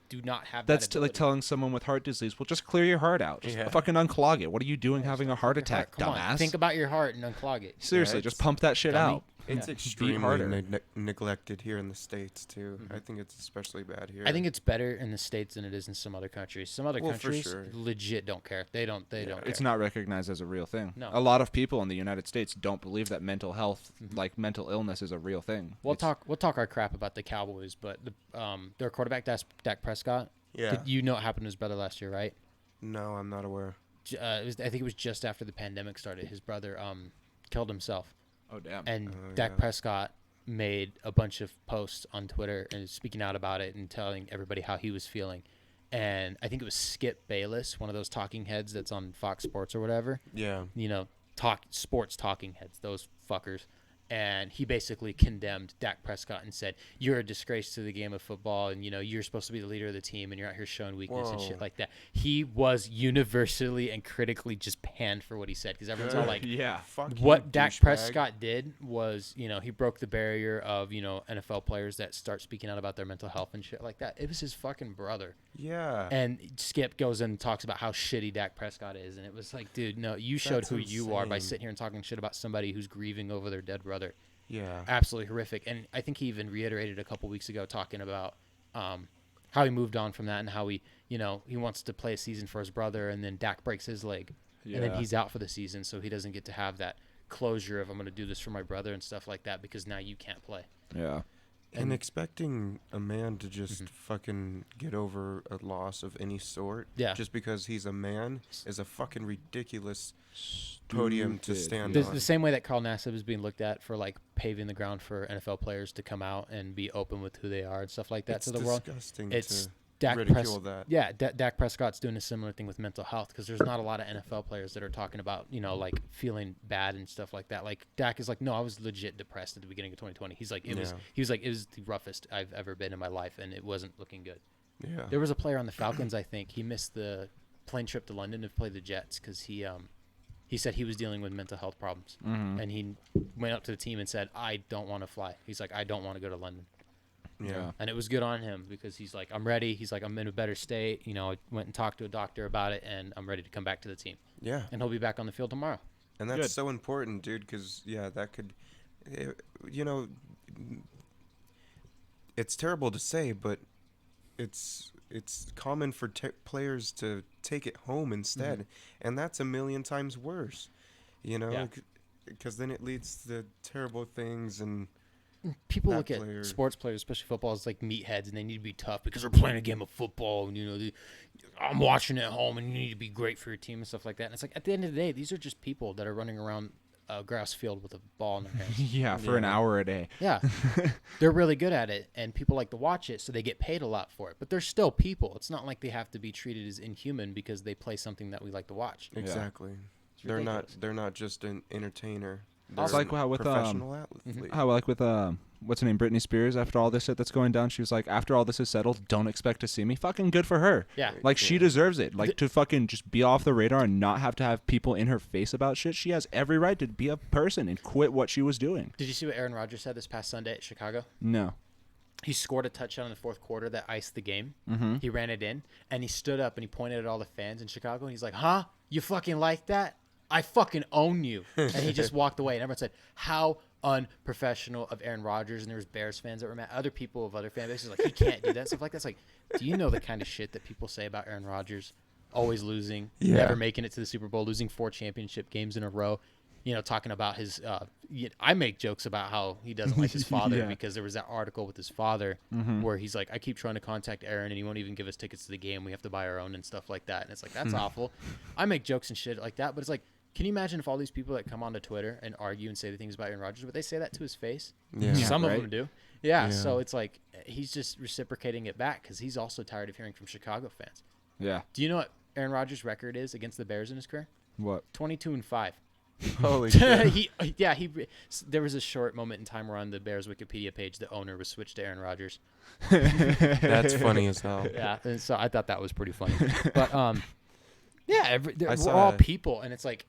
do not have That's that like ability. telling someone with heart disease, well, just clear your heart out. Just Yeah. fucking unclog it. What are you doing having a heart Your attack, Come dumbass? on, think about your heart and unclog it. Seriously, Yeah, just it's pump that shit dummy. out. it's Yeah. extremely harder. neglected here in the States too. Mhm. I think it's especially bad here. I think it's better in the States than it is in some other countries. Some other Well, for countries sure. legit don't care. They don't Yeah. care. It's not recognized as a real thing. No. A lot of people in the United States don't believe that mental health, Mhm. like mental illness, is a real thing. We'll It's- talk our crap about the Cowboys, but their quarterback Dak Prescott. yeah. Did you know what happened to his brother last year, right? No, I'm not aware. I think it was just after the pandemic started. His brother killed himself, Oh damn. and Oh, Dak yeah. Prescott made a bunch of posts on Twitter and speaking out about it and telling everybody how he was feeling. And I think it was Skip Bayless, one of those talking heads that's on Fox Sports or whatever. Yeah. Sports talking heads, those fuckers. And he basically condemned Dak Prescott and said, "You're a disgrace to the game of football, and you're supposed to be the leader of the team, and you're out here showing weakness and shit Whoa. like that." He was universally and critically just panned for what he said because everyone's all like, yeah. Fuck you, what Dak douchebag. Prescott did was, he broke the barrier of, NFL players that start speaking out about their mental health and shit like that. It was his fucking brother. Yeah. And Skip goes in and talks about how shitty Dak Prescott is. And it was like, dude, no, you showed That's who you are by insane. sitting here and talking shit about somebody who's grieving over their dead brother. Yeah. Absolutely horrific. And I think he even reiterated a couple weeks ago talking about how he moved on from that and how he wants to play a season for his brother. And then Dak breaks his leg. Yeah. And then he's out for the season, so he doesn't get to have that closure of I'm going to do this for my brother and stuff like that because now you can't play. Yeah. And expecting a man to just Mhm. fucking get over a loss of any sort, Yeah. just because he's a man, is a fucking ridiculous podium to Stupid. stand The, on. the same way that Carl Nassib is being looked at for like paving the ground for NFL players to come out and be open with who they are and stuff like that It's to the world. disgusting It's to Dak ridicule that. Yeah, Dak Prescott's doing a similar thing with mental health because there's not a lot of NFL players that are talking about, like feeling bad and stuff like that. Like Dak is like, no, I was legit depressed at the beginning of 2020. He's like, it was the roughest I've ever been in my life, and it wasn't looking good. Yeah. There was a player on the Falcons, I think. He missed the plane trip to London to play the Jets because he said he was dealing with mental health problems, Mm-hmm. and he went up to the team and said, I don't want to fly. He's like, I don't want to go to London. Yeah. And it was good on him because he's like, I'm ready. He's like, I'm in a better state. I went and talked to a doctor about it, and I'm ready to come back to the team. Yeah. And he'll be back on the field tomorrow. And that's Good. so important, dude, because, that could, it's terrible to say, but it's common for players to take it home instead. And that's a million times worse, Yeah. because then it leads to terrible things. And People That look at player- sports players, especially football, as like meatheads, and they need to be tough because they're playing a game of football. And, I'm watching it at home, and you need to be great for your team and stuff like that. And it's like, at the end of the day, these are just people that are running around a grass field with a ball in their hands. Yeah, for an Yeah. hour a day. Yeah, they're really good at it, and people like to watch it, so they get paid a lot for it. But they're still people. It's not like they have to be treated as inhuman because they play something that we like to watch. exactly. It's ridiculous. They're not just an entertainer. It's like how with professional athlete. how like with what's her name, Britney Spears. After all this shit that's going down, she was like, after all this is settled, don't expect to see me. Fucking good for her. Yeah. Like she deserves it. Like to fucking just be off the radar and not have to have people in her face about shit. She has every right to be a person and quit what she was doing. Did you see what Aaron Rodgers said this past Sunday at Chicago? No. He scored a touchdown in the fourth quarter that iced the game. Mm-hmm. He ran it in, and he stood up and he pointed at all the fans in Chicago, and he's like, huh? You fucking like that? I fucking own you. And he just walked away, and everyone said, how unprofessional of Aaron Rodgers. And there was Bears fans that were mad. Other people of other fan bases like, he can't do that. Stuff like that. It's like, do you know the kind of shit that people say about Aaron Rodgers? Always losing, never making it to the Super Bowl, losing 4 championship games in a row. You know, talking about his I make jokes about how he doesn't like his father because there was that article with his father where he's like, I keep trying to contact Aaron and he won't even give us tickets to the game. We have to buy our own and stuff like that. And it's like, that's awful. I make jokes and shit like that, but it's like, can you imagine if all these people that come onto Twitter and argue and say the things about Aaron Rodgers, would they say that to his face? Yeah. Some right? of them do. Yeah, so it's like he's just reciprocating it back because he's also tired of hearing from Chicago fans. Yeah. Do you know what Aaron Rodgers' record is against the Bears in his career? What? 22-5. Holy shit. There was a short moment in time where on the Bears Wikipedia page, the owner was switched to Aaron Rodgers. That's funny as hell. Yeah, and so I thought that was pretty funny. But we're saw all a- people, and it's like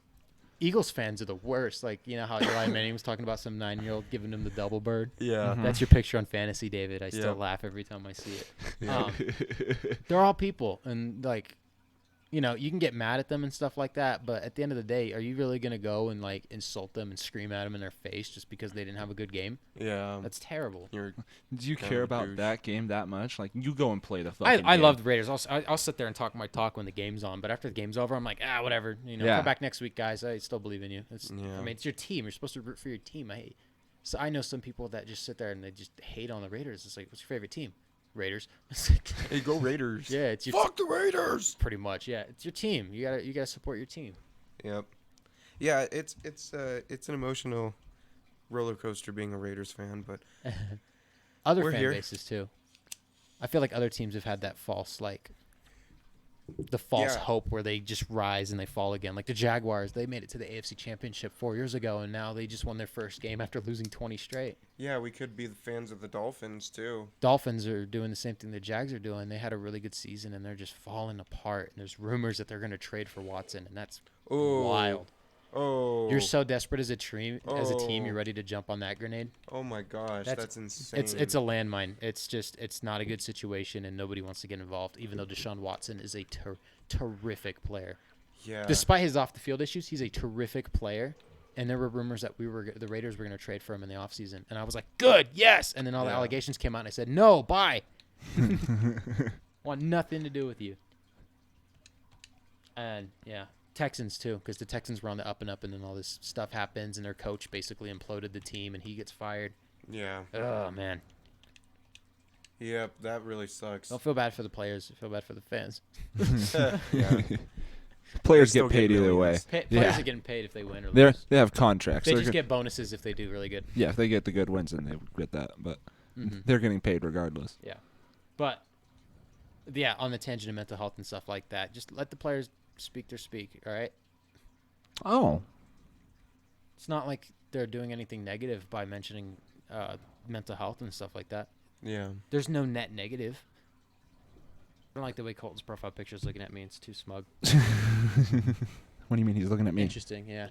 Eagles fans are the worst. Like, you know how Eli Manning was talking about some 9-year-old giving him the double bird. Yeah. That's your picture on fantasy, David. I still Yeah. laugh every time I see it. Yeah. They're all people, and like, you know, you can get mad at them and stuff like that, but at the end of the day, are you really gonna go and like insult them and scream at them in their face just because they didn't have a good game? Yeah. That's terrible. You're Do you Kind care of a about douche. that game that much? Like, you go and play the fucking I game. love the Raiders. I'll sit there and talk my talk when the game's on, but after the game's over, I'm like, whatever. You know, Yeah. come back next week, guys. I still believe in you. I Yeah. mean, it's your team. You're supposed to root for your team. So I know some people that just sit there and they just hate on the Raiders. It's like, what's your favorite team? Raiders. Hey, go Raiders. Yeah, it's your Fuck the Raiders. pretty much. Yeah, it's your team. You gotta support your team. Yep. Yeah, it's an emotional roller coaster being a Raiders fan, but Other We're fan here. bases too. I feel like other teams have had that false false Yeah. hope where they just rise and they fall again. Like the Jaguars, they made it to the AFC Championship 4 years ago, and now they just won their first game after losing 20 straight. yeah, we could be the fans of the Dolphins too. Dolphins are doing the same thing the Jags are doing. They had a really good season, and they're just falling apart. And there's rumors that they're going to trade for Watson, and that's Oh. wild. Oh. You're so desperate as a team. Oh. You're ready to jump on that grenade. Oh my gosh, that's insane. It's a landmine. It's not a good situation, and nobody wants to get involved. Even though Deshaun Watson is a terrific player, yeah. despite his off the field issues, he's a terrific player. And there were rumors that the Raiders were going to trade for him in the offseason. And I was like, good, yes. And then all the Yeah. allegations came out, and I said, no, bye. Want nothing to do with you. And yeah, Texans too, because the Texans were on the up and up, and then all this stuff happens, and their coach basically imploded the team, and he gets fired. Yeah. Oh man. Yep, that really sucks. Don't feel bad for the players. Feel bad for the fans. Yeah. Players They still get paid get either way. millions. Players Yeah. are getting paid if they win or They lose. have contracts. They They're just go- get bonuses if they do really good. yeah, if they get the good wins, then they get that. But Mhm. they're getting paid regardless. Yeah. But, yeah, on the tangent of mental health and stuff like that, just let the players speak their speak, all right? Oh. It's not like they're doing anything negative by mentioning mental health and stuff like that. Yeah. There's no net negative. I don't like the way Colton's profile picture is looking at me. It's too smug. What do you mean he's looking at me? Interesting, yeah.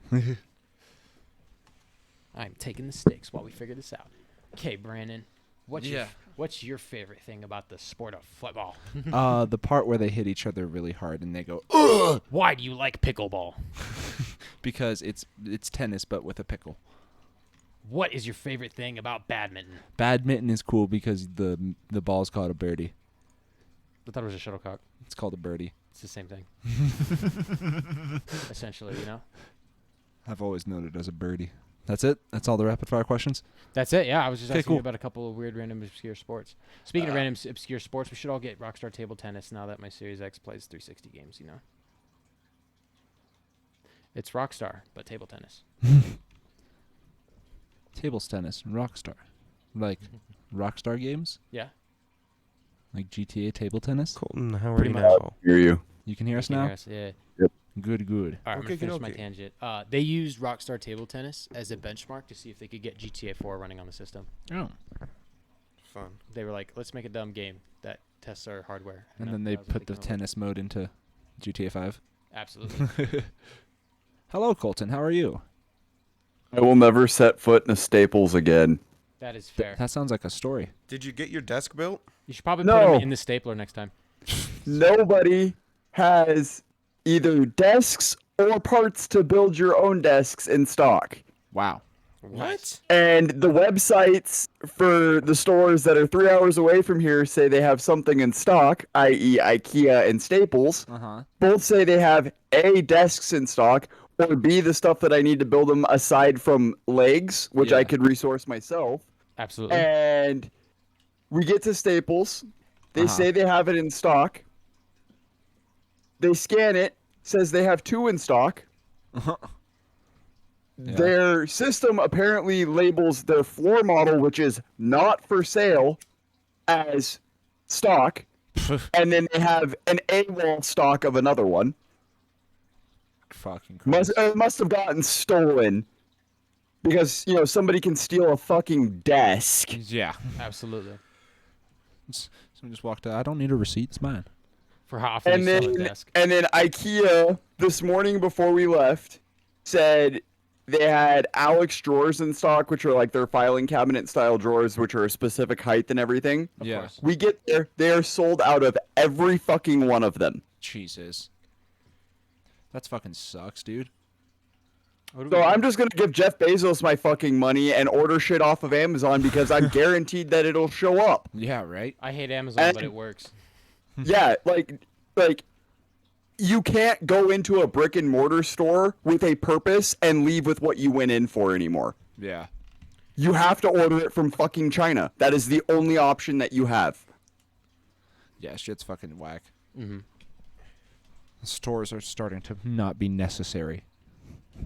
I'm taking the stakes while we figure this out. Okay, Brandon, what's your favorite thing about the sport of football? The part where they hit each other really hard and they go, ugh, Why do you like pickleball? because it's tennis but with a pickle. What is your favorite thing about badminton? Badminton is cool because the ball's called a birdie. I thought it was a shuttlecock. It's called a birdie. It's the same thing. Essentially, you know? I've always known it as a birdie. That's it? That's all the rapid fire questions? That's it, yeah. I was just Okay, asking you cool. about a couple of weird, random, obscure sports. Speaking of random, obscure sports, we should all get Rockstar Table Tennis now that my Series X plays 360 games, you know? It's Rockstar, but table tennis. Tables tennis, Rockstar. Like Rockstar games? Yeah? Like GTA table tennis? Colton, how are Pretty you much. now? Hear you. You can hear us You can now? hear us, yeah. Good. All right, I'm Okay, gonna finish my okay. tangent. They used Rockstar Table Tennis as a benchmark to see if they could get GTA 4 running on the system. Oh. Fun. They were like, let's make a dumb game that tests our hardware. And that- then they that was what put the came up with. tennis mode into GTA 5. Absolutely. Hello, Colton. How are you? I will never set foot in a Staples again. That is fair. That sounds like a story. Did you get your desk built? You should probably No. put them in the stapler next time. Nobody has either desks or parts to build your own desks in stock. Wow. What? And the websites for the stores that are 3 hours away from here say they have something in stock, i.e. IKEA and Staples. Uh-huh. Both say they have A, desks in stock, or B, the stuff that I need to build them aside from legs, which I Yeah. could resource myself. Absolutely. And we get to Staples. They Uh-huh. say they have it in stock. They scan it, says they have 2 in stock. Yeah. Their system apparently labels their floor model, which is not for sale, as stock. And then they have an A-wall stock of another one. Fucking Christ. Must have gotten stolen. Because, somebody can steal a fucking desk. Yeah. Absolutely. Someone just walked out. I don't need a receipt. It's mine. For how often And you sell a then, desk. and then IKEA, this morning before we left, said they had Alex drawers in stock, which are like their filing cabinet style drawers, which are a specific height and everything. Of Yeah. course. We get there, they are sold out of every fucking one of them. Jesus. That's fucking sucks, dude. What do So we do? I'm just gonna give Jeff Bezos my fucking money and order shit off of Amazon because I'm guaranteed that it'll show up. Yeah, right? I hate Amazon, but it works. Yeah, like you can't go into a brick and mortar store with a purpose and leave with what you went in for anymore. Yeah. You have to order it from fucking China. That is the only option that you have. Yeah, shit's fucking whack. Mm-hmm. Stores are starting to not be necessary.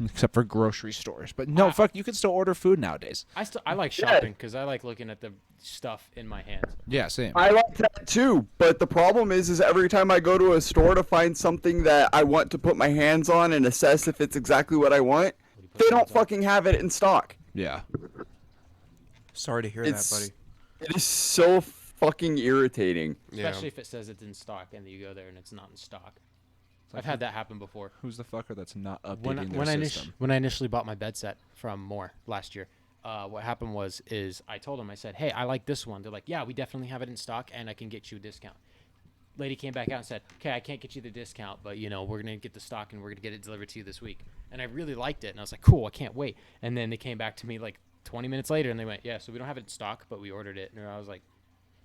Except for grocery stores. But no, fuck, you can still order food nowadays. I like shopping because I like looking at the stuff in my hands. Yeah, same. I like that too, but the problem is every time I go to a store to find something that I want to put my hands on and assess if it's exactly what I want, they don't fucking have it in stock. Yeah. Sorry to hear It's that, buddy. It is so fucking irritating. Especially if it says it's in stock and you go there and it's not in stock. I've had that happen before. Who's the fucker that's not updating When their system? I initially bought my bed set from Moore last year, what happened is I told them, I said, hey, I like this one. They're like, yeah, we definitely have it in stock and I can get you a discount. Lady came back out and said, okay, I can't get you the discount, but we're going to get the stock and we're going to get it delivered to you this week. And I really liked it. And I was like, cool, I can't wait. And then they came back to me like 20 minutes later and they went, yeah, so we don't have it in stock, but we ordered it. And I was like,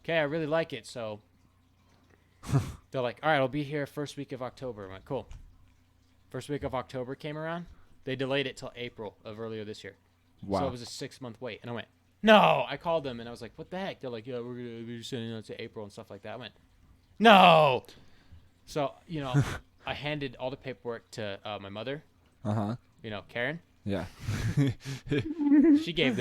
okay, I really like it. So they're like, all right, I'll be here first week of October. I went, cool. First week of October came around. They delayed it till April of earlier this year. Wow. So it was a 6-month wait. And I went, no. I called them and I was like, what the heck? They're like, yeah, we're sending it to April and stuff like that. I went, no. So, I handed all the paperwork to my mother, Uh-huh. Karen. Yeah. She gave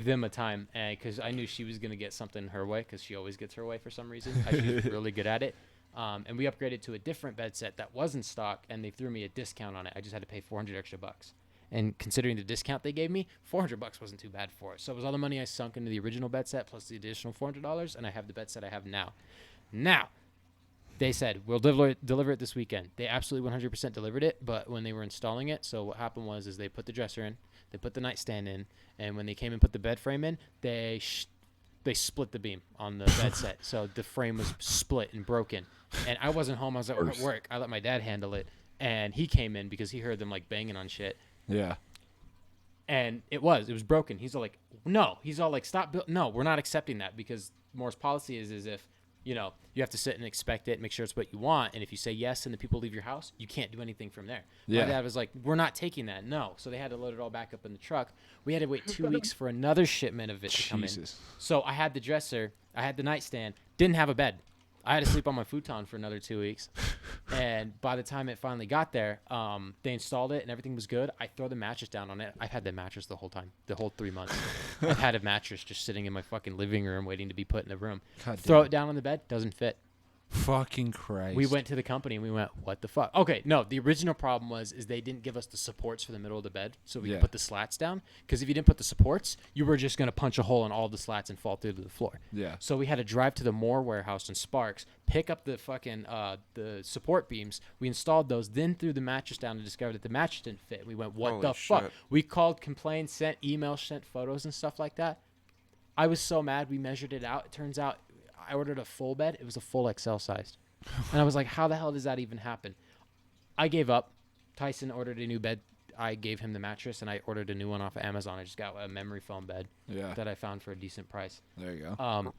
them a time because I knew she was going to get something her way because she always gets her way for some reason. She's really good at it. And we upgraded to a different bed set that was in stock, and they threw me a discount on it. I just had to pay $400 extra. And considering the discount they gave me, $400 wasn't too bad for it. So it was all the money I sunk into the original bed set plus the additional $400, and I have the bed set I have now. Now, they said, we'll deliver it this weekend. They absolutely 100% delivered it, but when they were installing it, so what happened was they put the dresser in, they put the nightstand in, and when they came and put the bed frame in, they split the beam on the bed set. So the frame was split and broken. And I wasn't home. I was at work. I let my dad handle it. And he came in because he heard them like banging on shit. Yeah. And it was broken. He's all like, no. He's all like, stop. No, we're not accepting that because Moore's policy is if, you have to sit and expect it, make sure it's what you want. And if you say yes and the people leave your house, you can't do anything from there. Yeah. My dad was like, we're not taking that. No. So they had to load it all back up in the truck. We had to wait 2 weeks for another shipment of it to come in. Jesus. So I had the dresser, I had the nightstand, didn't have a bed. I had to sleep on my futon for another 2 weeks. And by the time it finally got there, they installed it and everything was good. I throw the mattress down on it. I've had the mattress the whole time, the whole 3 months. I've had a mattress just sitting in my fucking living room waiting to be put in the room. God Throw damn. it down on the bed, doesn't fit. Fucking Christ. We went to the company and we went, what the fuck? Okay, no, the original problem is they didn't give us the supports for the middle of the bed so we could put the slats down. Because if you didn't put the supports, you were just going to punch a hole in all the slats and fall through to the floor. Yeah. So we had to drive to the Moore warehouse in Sparks, pick up the fucking the support beams. We installed those, then threw the mattress down and discovered that the mattress didn't fit. We went, what Holy the fuck? shit. We called, complained, sent emails, sent photos and stuff like that. I was so mad. We measured it out. It turns out I ordered a full bed. It was a full XL sized. And I was like, how the hell does that even happen? I gave up. Tyson ordered a new bed. I gave him the mattress, and I ordered a new one off of Amazon. I just got a memory foam bed that I found for a decent price. There you go.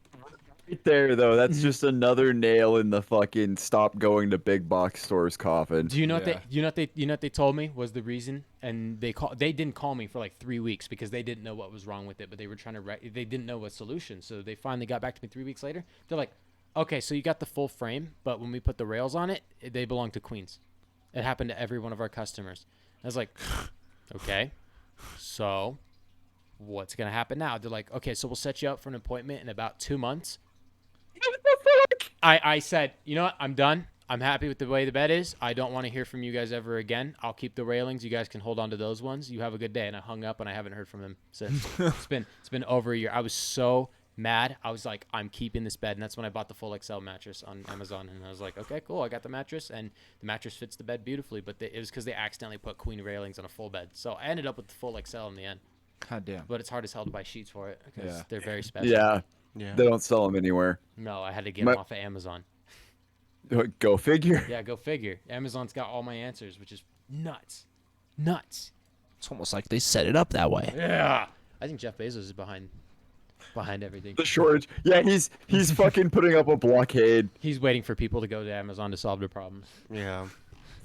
Right there, though, that's just another nail in the fucking stop going to big box stores coffin. Do you know what they told me was the reason? And they didn't call me for like 3 weeks because they didn't know what was wrong with it, but they were trying to they didn't know a solution. So they finally got back to me 3 weeks later. They're like, okay, so you got the full frame, but when we put the rails on it, they belong to Queens. It happened to every one of our customers. I was like, okay, so what's going to happen now? They're like, okay, so we'll set you up for an appointment in about 2 months. I said, you know what? I'm done. I'm happy with the way the bed is. I don't want to hear from you guys ever again. I'll keep the railings. You guys can hold on to those ones. You have a good day. And I hung up, and I haven't heard from them since. It's been over a year. I was so mad. I was like, I'm keeping this bed. And that's when I bought the full XL mattress on Amazon. And I was like, okay, cool. I got the mattress, and the mattress fits the bed beautifully. But it was because they accidentally put queen railings on a full bed. So I ended up with the full XL in the end. God damn. But it's hard as hell to buy sheets for it because Yeah. they're very special. Yeah, Yeah. they don't sell them anywhere. No, I had to get them off of Amazon. Go figure. Yeah, go figure. Amazon's got all my answers, which is nuts. Nuts. It's almost like they set it up that way. Yeah. I think Jeff Bezos is behind everything. The shortage. Yeah, he's fucking putting up a blockade. He's waiting for people to go to Amazon to solve their problems. Yeah.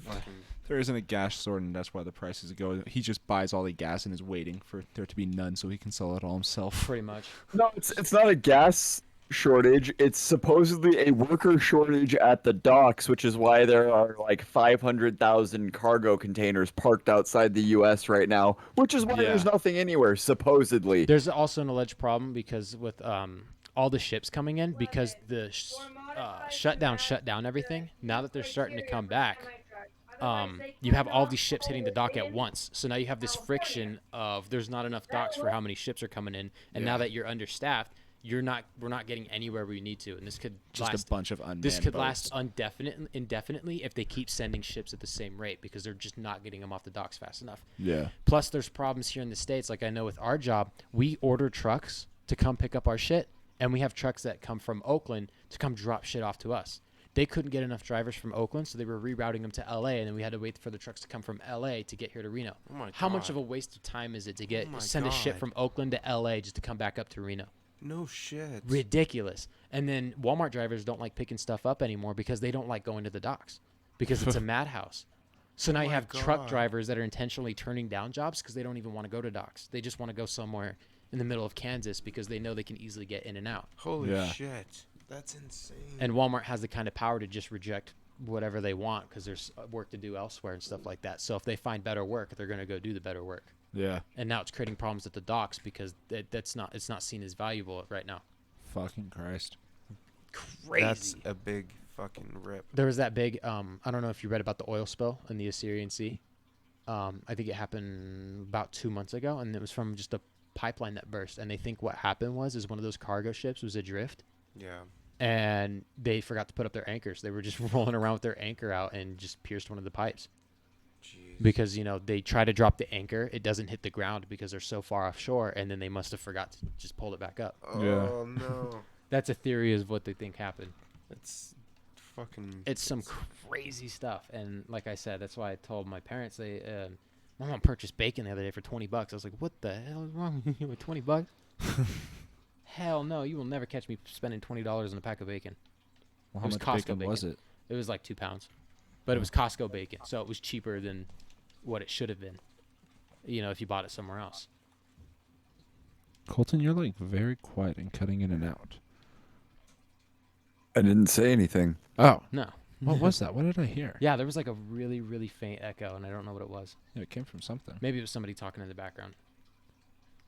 Fucking. There isn't a gas short, and that's why the prices go. He just buys all the gas and is waiting for there to be none so he can sell it all himself. Pretty much. No, it's not a gas shortage. It's supposedly a worker shortage at the docks, which is why there are like 500,000 cargo containers parked outside the U.S. right now, which is why there's nothing anywhere, supposedly. There's also an alleged problem because with all the ships coming in, because the shut down everything. Now that they're starting to come back, you have all these ships hitting the dock at once. So now you have this friction of there's not enough docks for how many ships are coming in. And now that you're understaffed, we're not getting anywhere we need to. And this could Just last, a bunch of unmanned this could boats. last indefinitely if they keep sending ships at the same rate because they're just not getting them off the docks fast enough. Yeah. Plus, there's problems here in the States. Like I know with our job, we order trucks to come pick up our shit. And we have trucks that come from Oakland to come drop shit off to us. They couldn't get enough drivers from Oakland, so they were rerouting them to LA, and then we had to wait for the trucks to come from LA to get here to Reno. Oh my How much God. of a waste of time is it to Oh my send a ship God. from Oakland to LA just to come back up to Reno? No shit. Ridiculous. And then Walmart drivers don't like picking stuff up anymore because they don't like going to the docks because it's a madhouse. So now you my have truck God. drivers that are intentionally turning down jobs because they don't even want to go to docks. They just want to go somewhere in the middle of Kansas because they know they can easily get in and out. Holy Yeah. shit. That's insane. And Walmart has the kind of power to just reject whatever they want because there's work to do elsewhere and stuff like that. So if they find better work, they're going to go do the better work. Yeah. And now it's creating problems at the docks because it's not seen as valuable right now. Fucking Christ. Crazy. That's a big fucking rip. There was that big I don't know if you read about the oil spill in the Assyrian Sea. I think it happened about 2 months ago, and it was from just a pipeline that burst. And they think what happened was one of those cargo ships was adrift. Yeah. And they forgot to put up their anchors. They were just rolling around with their anchor out and just pierced one of the pipes. Jeez. Because, they try to drop the anchor. It doesn't hit the ground because they're so far offshore, and then they must have forgot to just pull it back up. Oh no. That's a theory of what they think happened. It's fucking. It's some crazy stuff. And like I said, that's why I told my parents, my mom purchased bacon the other day for $20. I was like, what the hell is wrong with you with $20? Hell no, you will never catch me spending $20 on a pack of bacon. Well, It how was much Costco bacon was bacon. it? It was like 2 pounds. But it was Costco bacon, so it was cheaper than what it should have been, if you bought it somewhere else. Colton, you're like very quiet and cutting in and out. I didn't say anything. Oh. No. What was that? What did I hear? Yeah, there was like a really, really faint echo, and I don't know what it was. Yeah, it came from something. Maybe it was somebody talking in the background.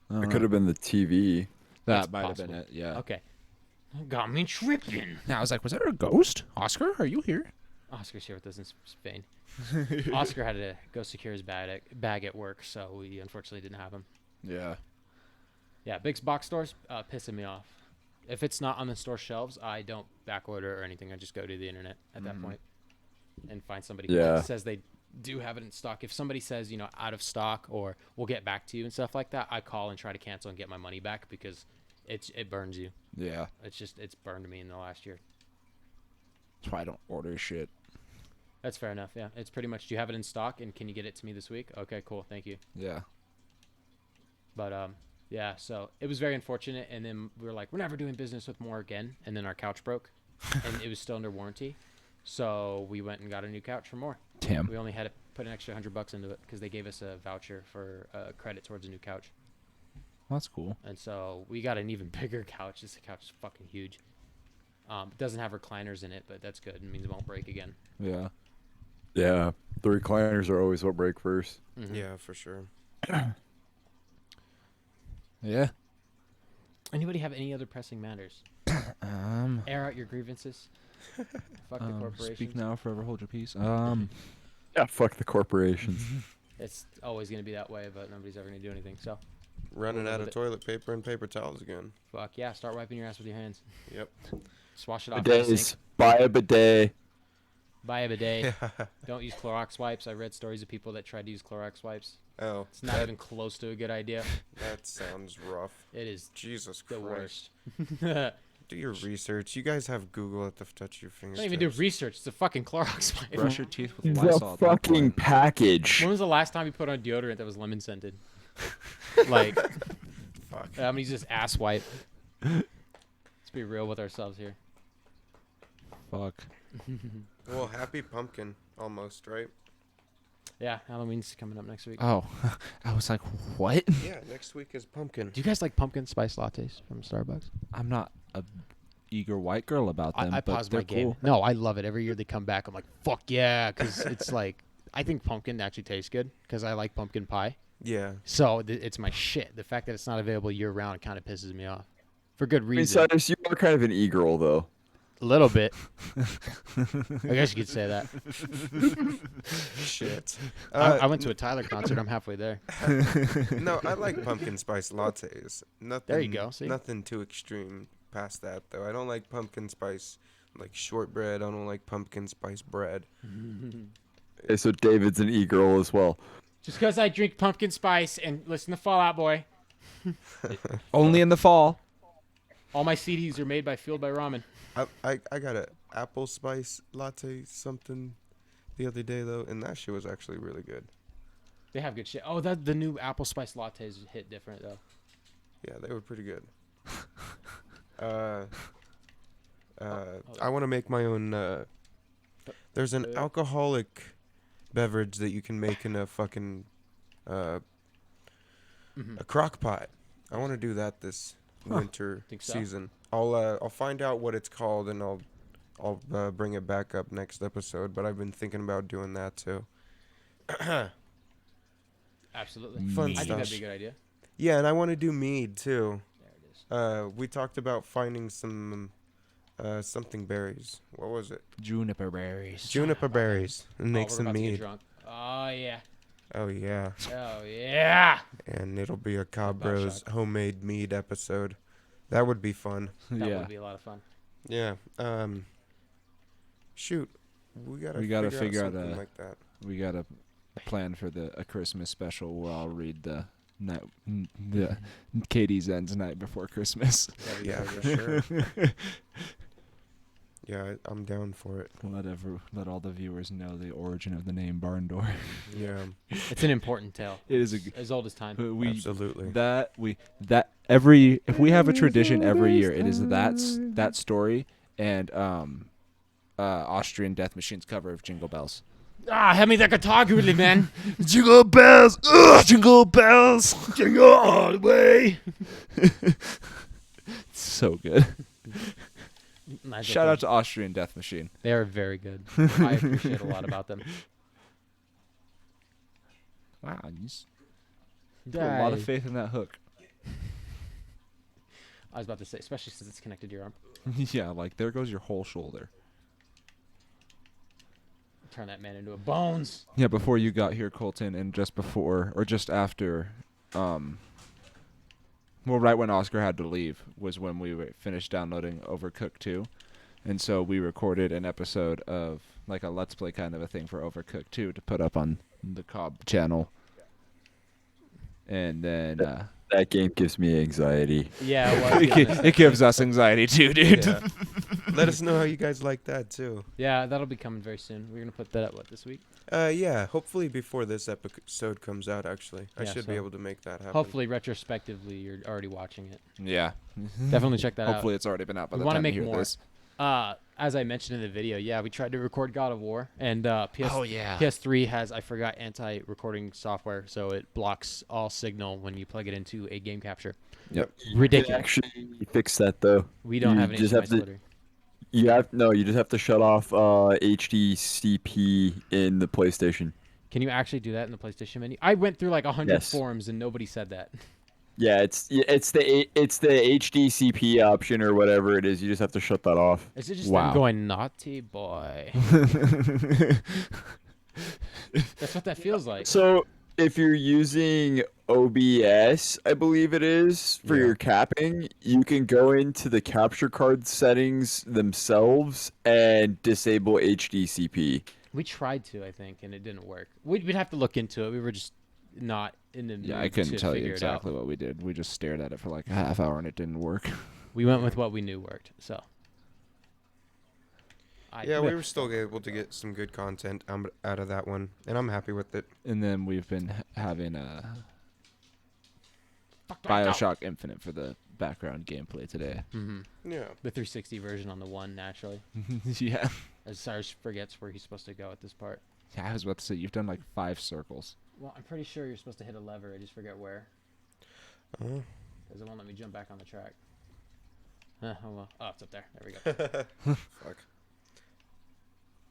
I don't It know. could have been the TV. That That's might have possible. been it. Yeah. Okay. Got me tripping. Now I was like, was there a ghost? Oscar, are you here? Oscar's here with us in Spain. Oscar had to go secure his bag at work, so we unfortunately didn't have him. Yeah. Yeah, big box stores pissing me off. If it's not on the store shelves, I don't back order or anything. I just go to the internet at that point and find somebody who says they do have it in stock. If somebody says, out of stock or we'll get back to you and stuff like that, I call and try to cancel and get my money back because it burns you. Yeah. It's burned me in the last year. That's why I don't order shit. That's fair enough, yeah. It's pretty much, do you have it in stock and can you get it to me this week? Okay, cool, thank you. Yeah. But, yeah, so it was very unfortunate. And then we were like, we're never doing business with Moore again. And then our couch broke and it was still under warranty. So we went and got a new couch for Moore. Damn. We only had to put an extra $100 into it because they gave us a voucher for credit towards a new couch. That's cool. And so we got an even bigger couch. This couch is fucking huge. It doesn't have recliners in it, but that's good. It means it won't break again. Yeah. Yeah, the recliners are always what break first. Mm-hmm. Yeah, for sure. Yeah. Anybody have any other pressing matters? Air out your grievances. Fuck the corporations. Speak now, forever hold your peace. Yeah, fuck the corporations. It's always going to be that way, but nobody's ever going to do anything. So, Running out of toilet paper and paper towels again. fuck yeah. Start wiping your ass with your hands. Yep. Just wash it off in the Bidets. sink. Buy a bidet. Buy a bidet. Don't use Clorox wipes. I read stories of people that tried to use Clorox wipes. Oh, It's not even close to a good idea. that sounds rough. It is Jesus the Christ. worst. Don't Do your research. You guys have Google at the touch of your fingers. even do research. It's a fucking Clorox wipe. Brush your teeth with The Lysol. at that fucking point. package. When was the last time you put on deodorant that was lemon scented? Like, Fuck. I'm gonna use this ass wipe. Let's be real with ourselves here. Fuck. Well, happy pumpkin, almost, right? Yeah, Halloween's coming up next week. Oh, I was like, what? Yeah, next week is pumpkin. Do you guys like pumpkin spice lattes from Starbucks? I'm not a eager white girl about them, I but paused they're my game. cool. No, I love it. Every year they come back, I'm like, fuck yeah, because it's like, I think pumpkin actually tastes good because I like pumpkin pie. Yeah. So it's my shit. The fact that it's not available year round kind of pisses me off. For good I mean, reason. Cyrus, you are kind of an e-girl, though. A little bit. I guess you could say that. Shit. I went to a Tyler concert. I'm halfway there. No, I like pumpkin spice lattes. Nothing. There you go, see? Nothing too extreme past that, though. I don't like pumpkin spice like shortbread. I don't like pumpkin spice bread. Okay, so David's an e-girl as well. Just because I drink pumpkin spice and listen to Fall Out Boy, Only in the fall. all my CDs are made by Fueled by Ramen. I got a apple spice latte something the other day though, and that shit was actually really good. They have good shit. Oh, the new apple spice lattes hit different though. Yeah, they were pretty good. I want to make my own. There's an alcoholic beverage that you can make in a fucking a crock pot. I want to do that this winter Think so? season. I'll find out what it's called and I'll bring it back up next episode. But I've been thinking about doing that too. Absolutely. Fun I think that'd stuff. be a good idea. Yeah, and I want to do mead too. There it is. We talked about finding some something berries. What was it? Juniper berries. Juniper berries and make Oh, we're some about to get mead. drunk. Oh yeah. Oh yeah, Oh yeah. and it'll be a Cobb Bros Bioshock. homemade mead episode. That would be fun. That Yeah. would be a lot of fun. Yeah. Shoot, we gotta figure out something a- like that. We got a plan for a Christmas special where I'll read the Katie's Ends Night Before Christmas. That'd be Yeah, pretty for good. sure. Yeah, I'm down for it. Let all the viewers know the origin of the name Barn Door. Yeah, It's an important tale. It is As old as time. absolutely. If we have a tradition every year, it is that story and Austrian Death Machine's cover of Jingle Bells. Ah, hand me that guitar, Goodly man. Jingle bells, jingle bells, jingle all the way. So good. Shout out to Austrian Death Machine. They are very good. I appreciate a lot about them. Wow, you put a lot of faith in that hook. I was about to say, especially since it's connected to your arm. Yeah, like there goes your whole shoulder. Turn that man into a bones. Yeah, before you got here, Colton, and just before or just after, well, right when Oscar had to leave was when we finished downloading Overcooked 2. And so we recorded an episode of like a Let's Play kind of a thing for Overcooked 2 to put up on the Cobb channel. And then That game gives me anxiety. Yeah, well, it gives us anxiety too, dude. Yeah. Let us know how you guys like that too. yeah, that'll be coming very soon. We're gonna put that up this week. Yeah, hopefully before this episode comes out. Actually, I Yeah, should be so able to make that happen. Hopefully, retrospectively, you're already watching it. Yeah. Definitely check that out. Hopefully it's already been out by We the wanna time make you hear more. this. As I mentioned in the video, yeah, we tried to record God of War, and yeah. PS3 has, I forgot, anti-recording software, so it blocks all signal when you plug it into a game capture. Yep. You can Ridiculous. actually fix that though. We don't You have an just HDMI have to- splitter. You just have to shut off HDCP in the PlayStation. Can you actually do that in the PlayStation menu? I went through like 100 Yes. forums and nobody said that. Yeah, it's the HDCP option or whatever it is. You just have to shut that off. Is it just Wow. them going naughty boy? That's what that feels like. So if you're using OBS, I believe it is, for your capping, you can go into the capture card settings themselves and disable HDCP. We tried to, I think, and it didn't work. We'd have to look into it. We were just not in the mood Yeah, I couldn't to tell you figure it out. exactly what we did. We just stared at it for like a half hour and it didn't work. We went with what we knew worked. So. Yeah, we were still able to get some good content out of that one, and I'm happy with it. And then we've been having Bioshock Infinite for the background gameplay today. Mm-hmm. Yeah. The 360 version on the one, naturally. Yeah. As Cyrus forgets where he's supposed to go at this part. Yeah, I was about to say, you've done like 5 circles. Well, I'm pretty sure you're supposed to hit a lever. I just forget where. Oh. Because it won't let me jump back on the track. Oh, well. Oh, it's up there. There we go. Fuck.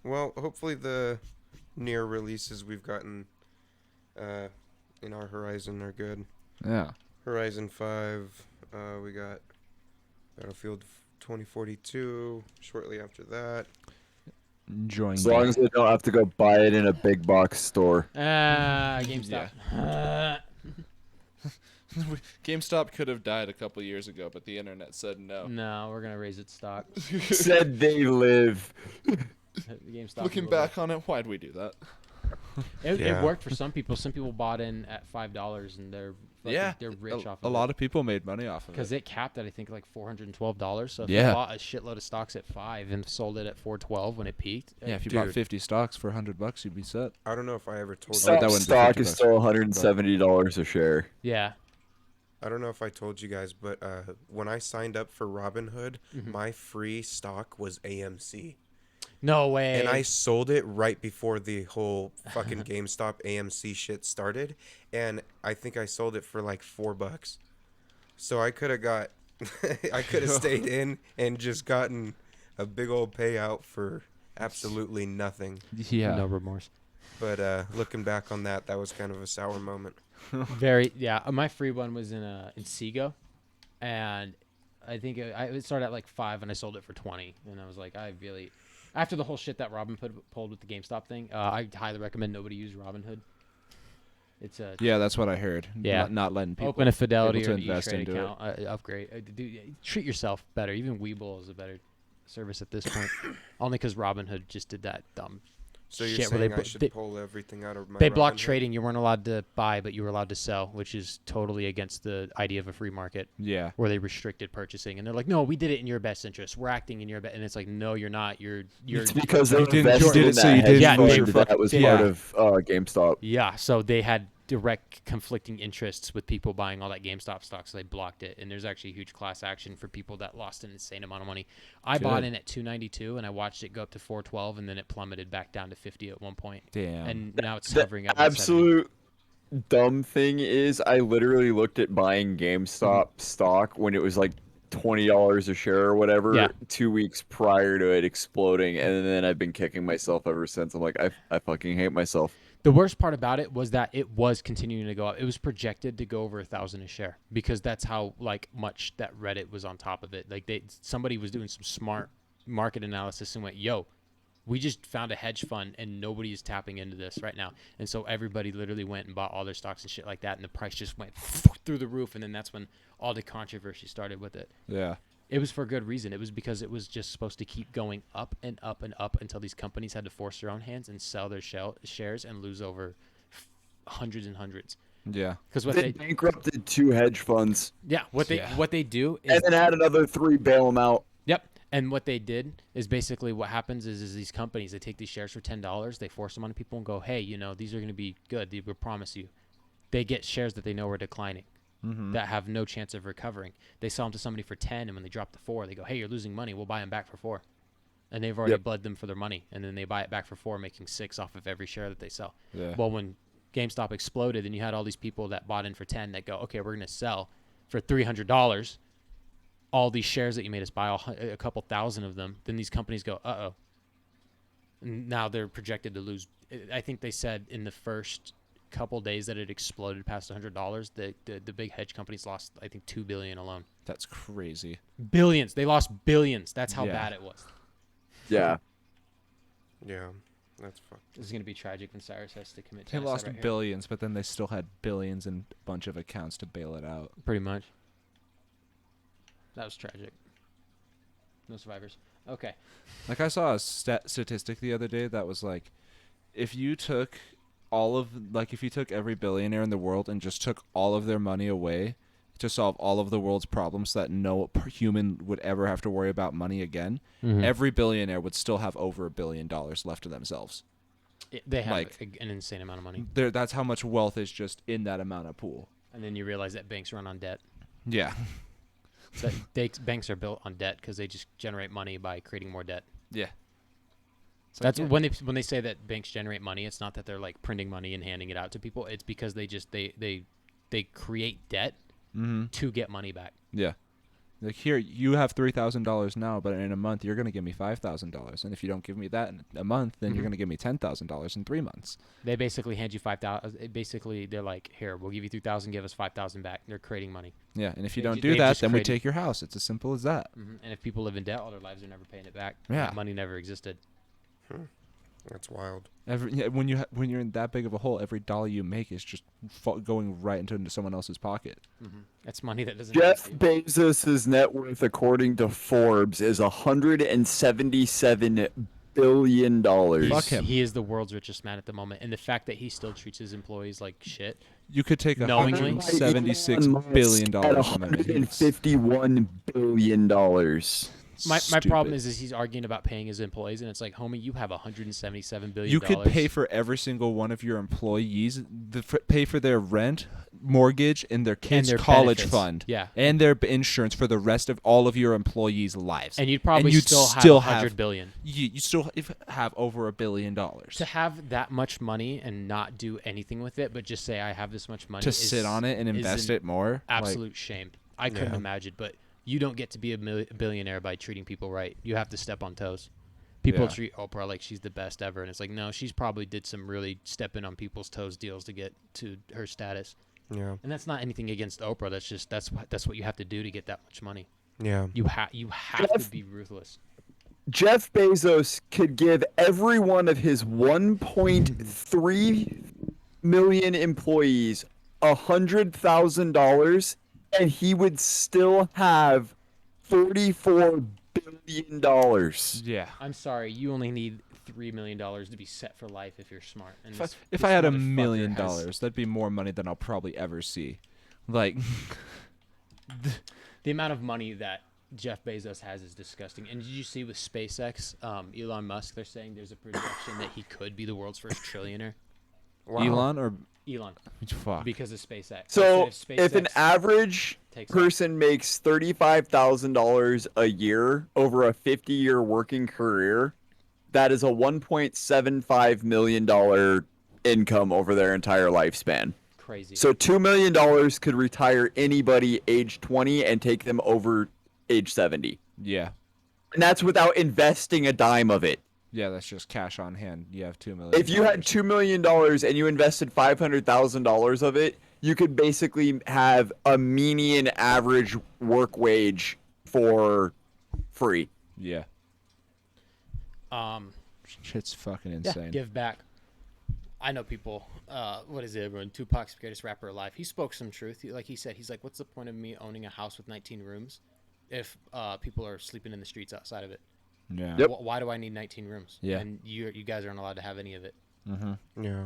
Well, hopefully the near releases we've gotten in our Horizon are good. Yeah. Horizon 5, we got Battlefield 2042 shortly after that. Enjoying As long as they don't have to go buy it in a big box store. GameStop. GameStop could have died a couple years ago, but the internet said no. No, we're going to raise its stock. Said they live. GameStop. Looking back on it, why'd we do that? It Yeah. worked for some people. Some people bought in at $5 and they're rich off of a lot of people made money off of because it. it capped at I think like $412. So if Yeah. you bought a shitload of stocks at $5 and sold it at $412 when it peaked, Yeah, if you Dude. bought 50 stocks for $100, you'd be set. I don't know if I ever told Oh, Stock, that wouldn't be stock 50 is bucks. still $170 a share. yeah. I don't know if I told you guys, but when I signed up for Robinhood, my free stock was AMC. No way. And I sold it right before the whole fucking GameStop AMC shit started. And I think I sold it for like $4. So I could have I could have stayed in and just gotten a big old payout for absolutely nothing. Yeah. No remorse. But looking back on that, that was kind of a sour moment. My free one was in Seago, and I think it started at like $5 and I sold it for $20, and I was like, after the whole shit that Robin pulled with the GameStop thing, I highly recommend nobody use Robinhood. It's a Yeah, that's what I heard. Yeah. Not letting people open a Fidelity able or to an invest E-Trade into account, upgrade. Treat yourself better. Even Webull is a better service at this point, only because Robinhood just did that dumb. So you're Shit, where saying they I put- should they- pull everything out of my They blocked Robinhood? trading. You weren't allowed to buy, but you were allowed to sell, which is totally against the idea of a free market. Yeah. Where they restricted purchasing, and they're like, "No, we did it in your best interest. We're acting in your best," and it's like, "No, you're not. You're." It's because they You didn't invested do in it, so that you hedge didn't Yeah, fund they that was yeah. part of GameStop. Yeah, so they had direct conflicting interests with people buying all that GameStop stock, so they blocked it. And there's actually a huge class action for people that lost an insane amount of money. I bought Good. in at $292, and I watched it go up to $412, and then it plummeted back down to $50 at one point. Damn. And now it's The hovering at 170. absolute dumb thing is I literally looked at buying GameStop stock when it was like $20 a share or whatever Yeah. 2 weeks prior to it exploding, and then I've been kicking myself ever since. I'm like, I fucking hate myself. The worst part about it was that it was continuing to go up. It was projected to go over 1,000 a share because that's how like much that Reddit was on top of it. Like somebody was doing some smart market analysis and went, "Yo, we just found a hedge fund and nobody is tapping into this right now." And so everybody literally went and bought all their stocks and shit like that, and the price just went through the roof. And then that's when all the controversy started with it. Yeah. It was for a good reason. It was because it was just supposed to keep going up and up and up until these companies had to force their own hands and sell their shares and lose over hundreds and hundreds. Yeah. Because what They bankrupted 2 hedge funds. what they do is And then had another 3 bail them out. Yep. And what they did is basically what happens is these companies, they take these shares for $10, they force them on people and go, hey, you know, these are going to be good. We promise you. They get shares that they know are declining. That have no chance of recovering. They sell them to somebody for 10, and when they drop to 4, they go, hey, you're losing money. We'll buy them back for 4. And they've already bled them for their money. And then they buy it back for 4, making 6 off of every share that they sell. Yeah. Well, when GameStop exploded and you had all these people that bought in for 10 that go, okay, we're going to sell for $300 all these shares that you made us buy, a couple thousand of them, then these companies go, uh-oh. And now they're projected to lose. I think they said in the first couple days that it exploded past $100, the big hedge companies lost, I think, $2 billion alone. That's crazy. Billions. They lost billions. That's how bad it was. Yeah. Yeah, that's fucked. This is going to be tragic when Cyrus has to commit They genocide lost right here. billions, but then they still had billions and a bunch of accounts to bail it out. Pretty much. That was tragic. No survivors. Okay. Like, I saw a statistic the other day that was like, if you took if you took every billionaire in the world and just took all of their money away to solve all of the world's problems so that no human would ever have to worry about money again, every billionaire would still have over $1 billion left to themselves. They have Like, an insane amount of money. That's how much wealth is just in that amount of pool. And then you realize that banks run on debt. Yeah. So banks are built on debt because they just generate money by creating more debt. Yeah. That's when they say that banks generate money. It's not that they're like printing money and handing it out to people. It's because they just they create debt to get money back. Yeah. Like, here, you have $3,000 now, but in a month you're going to give me $5,000, and if you don't give me that in a month, then you're going to give me $10,000 in 3 months. They basically hand you $5,000. Basically, they're like, here, we'll give you $3,000, give us $5,000 back. They're creating money. Yeah, and if you They don't ju- do they've that, just then we created- take your house. It's as simple as that. And if people live in debt all their lives, they're never paying it back. Yeah. That money never existed. That's wild. When you're in that big of a hole, every dollar you make is just going right into someone else's pocket. That's money that doesn't Jeff exist. Bezos' net worth, according to Forbes, is $177 billion. Fuck him. He is the world's richest man at the moment. And the fact that he still treats his employees like shit. You could take Knowingly? $176 billion at from him. and he's $151 billion. My problem stupid. is he's arguing about paying his employees, and it's like, homie, you have $177 billion. You could pay for every single one of your employees, pay for their rent, mortgage, and their kids' their college benefits. fund, Yeah. and their insurance for the rest of all of your employees' lives. And you'd probably you'd still have $100 billion. You still have over $1 billion To have that much money and not do anything with it, but just say I have this much money to sit on it and invest it more. Absolute shame. I couldn't imagine, but you don't get to be a billionaire by treating people right. You have to step on toes. People Yeah. treat Oprah like she's the best ever, and it's like, no, she's probably did some really stepping on people's toes deals to get to her status. Yeah. And that's not anything against Oprah. That's just that's what you have to do to get that much money. Yeah. You have to be ruthless. Jeff Bezos could give every one of his 1.3 million employees $100,000, and he would still have $44 billion. Yeah. I'm sorry, you only need $3 million to be set for life if you're smart. And If I had $1 million, that'd be more money than I'll probably ever see. Like, the amount of money that Jeff Bezos has is disgusting. And did you see with SpaceX, Elon Musk, they're saying there's a projection that he could be the world's first trillionaire. Elon or Elon, fuck. because of SpaceX. So They said if an SpaceX average takes person makes $35,000 a year over a 50-year working career, that is a $1.75 million income over their entire lifespan. crazy. So $2 million could retire anybody age 20 and take them over age 70. Yeah. And that's without investing a dime of it. Yeah, that's just cash on hand. You have $2 million. If you had $2 million and you invested $500,000 of it, you could basically have a median average work wage for free. Yeah. Shit's fucking Yeah, insane. give back. I know people. What is it, everyone? Tupac's the greatest rapper alive. He spoke some truth. Like he said, he's like, "What's the point of me owning a house with 19 rooms if people are sleeping in the streets outside of it? Yeah. Yep. Why do I need 19 rooms? Yeah. And you guys aren't allowed to have any of it." Mm-hmm. Yeah.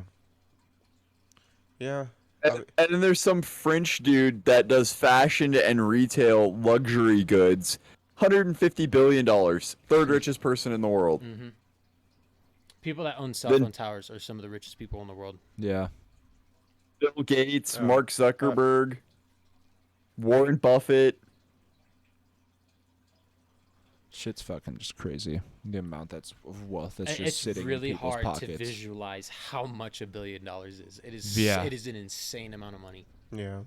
Yeah. And then there's some French dude that does fashion and retail luxury goods. $150 billion. Third richest person in the world. Mm-hmm. People that own cell phone towers are some of the richest people in the world. Yeah. Bill Gates, Mark Zuckerberg, Warren Buffett. Shit's fucking just crazy. The amount of wealth that's just It's sitting really in people's hard pockets. to visualize how much $1 billion is. It is. Yeah. It is an insane amount of money. Yeah.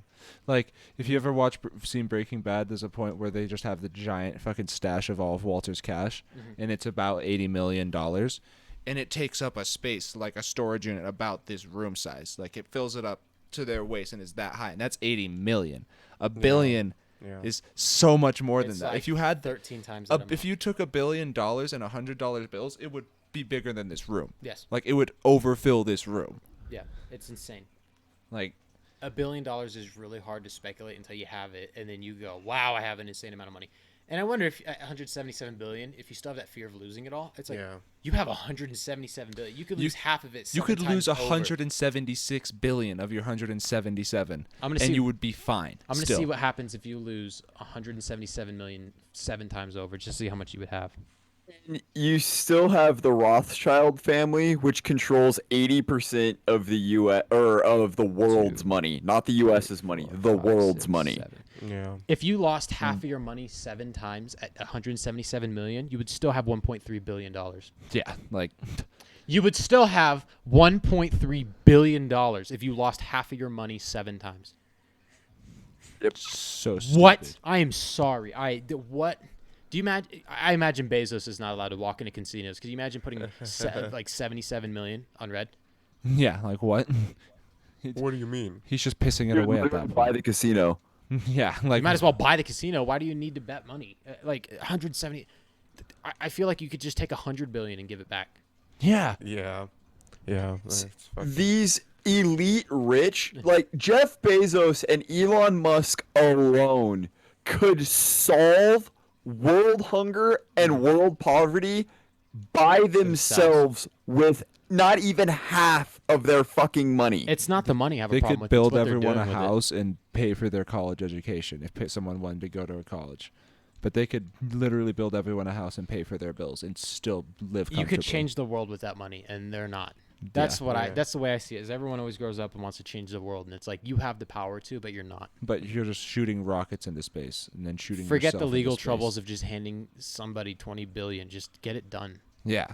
Like, if you ever seen Breaking Bad, there's a point where they just have the giant fucking stash of all of Walter's cash, and it's about $80 million, and it takes up a space, like a storage unit, about this room size. Like, it fills it up to their waist and is that high, and that's $80 million. $1 billion is so much more than It's that. like If you had 13 times that amount. if you took $1 billion and $100 bills, it would be bigger than this room. Yes. Like, it would overfill this room. Yeah, it's insane. Like, $1 billion is really hard to speculate until you have it, and then you go, "Wow, I have an insane amount of money." And I wonder if at 177 billion, if you still have that fear of losing it all, it's like you have 177 billion. You could lose half of it. you could lose 100. 176 billion of your 177, I'm gonna and see, you would be fine. I'm gonna still. see what happens if you lose 177 million 7 times over, just to see how much you would have. You still have the Rothschild family, which controls 80% of the U.S. or of the world's money, not the U.S.'s money, the world's money. Yeah. If you lost half of your money 7 times at 177 million, you would still have 1.3 billion dollars. Yeah, like You would still have 1.3 billion dollars if you lost half of your money 7 times. so stupid. What? I am sorry. What? Do you imagine? I imagine Bezos is not allowed to walk into casinos. Could you imagine putting like 77 million on red? Yeah, like what? What do you mean? He's just pissing it You're away at literally that by point. the casino. Yeah, You like might as well buy the casino. Why do you need to bet money? Like 170. I feel like you could just take 100 billion and give it back. yeah. Yeah. Yeah. That's fucking- These elite rich, like Jeff Bezos and Elon Musk alone, could solve world hunger and world poverty by themselves with not even half of their fucking money. It's not the money I have a They problem could with. build it's what they're everyone a doing with it. house and pay for their college education if someone wanted to go to a college. But they could literally build everyone a house and pay for their bills and still live comfortably. You could change the world with that money, and they're not. That's Yeah. what that's the way I see it. Is everyone always grows up and wants to change the world, and it's like you have the power to, but you're not. But you're just shooting rockets into space and then shooting Forget yourself the into legal space. troubles of just handing somebody 20 billion. Just get it done. Yeah.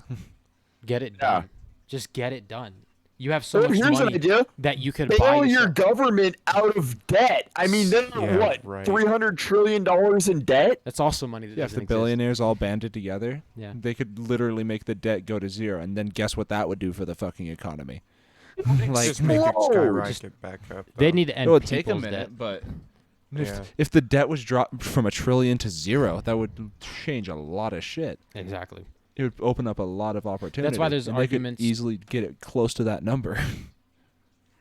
Get it Yeah. done. Just get it done. You have so So much here's an money idea. that you could buy Bail your yourself. government out of debt. I mean, they're Yeah, what, right. $300 trillion in debt? That's also money that Yeah, if doesn't the exist. billionaires all banded together, Yeah. they could literally make the debt go to zero, and then guess what that would do for the fucking economy? Like, just make it Whoa. skyrocket back up. They though. need to end it would take a people's minute, debt. but Yeah. if the debt was dropped from $1 trillion to zero, that would change a lot of shit. Exactly. It would open up a lot of opportunity. there's and they could arguments- easily get it close to that number.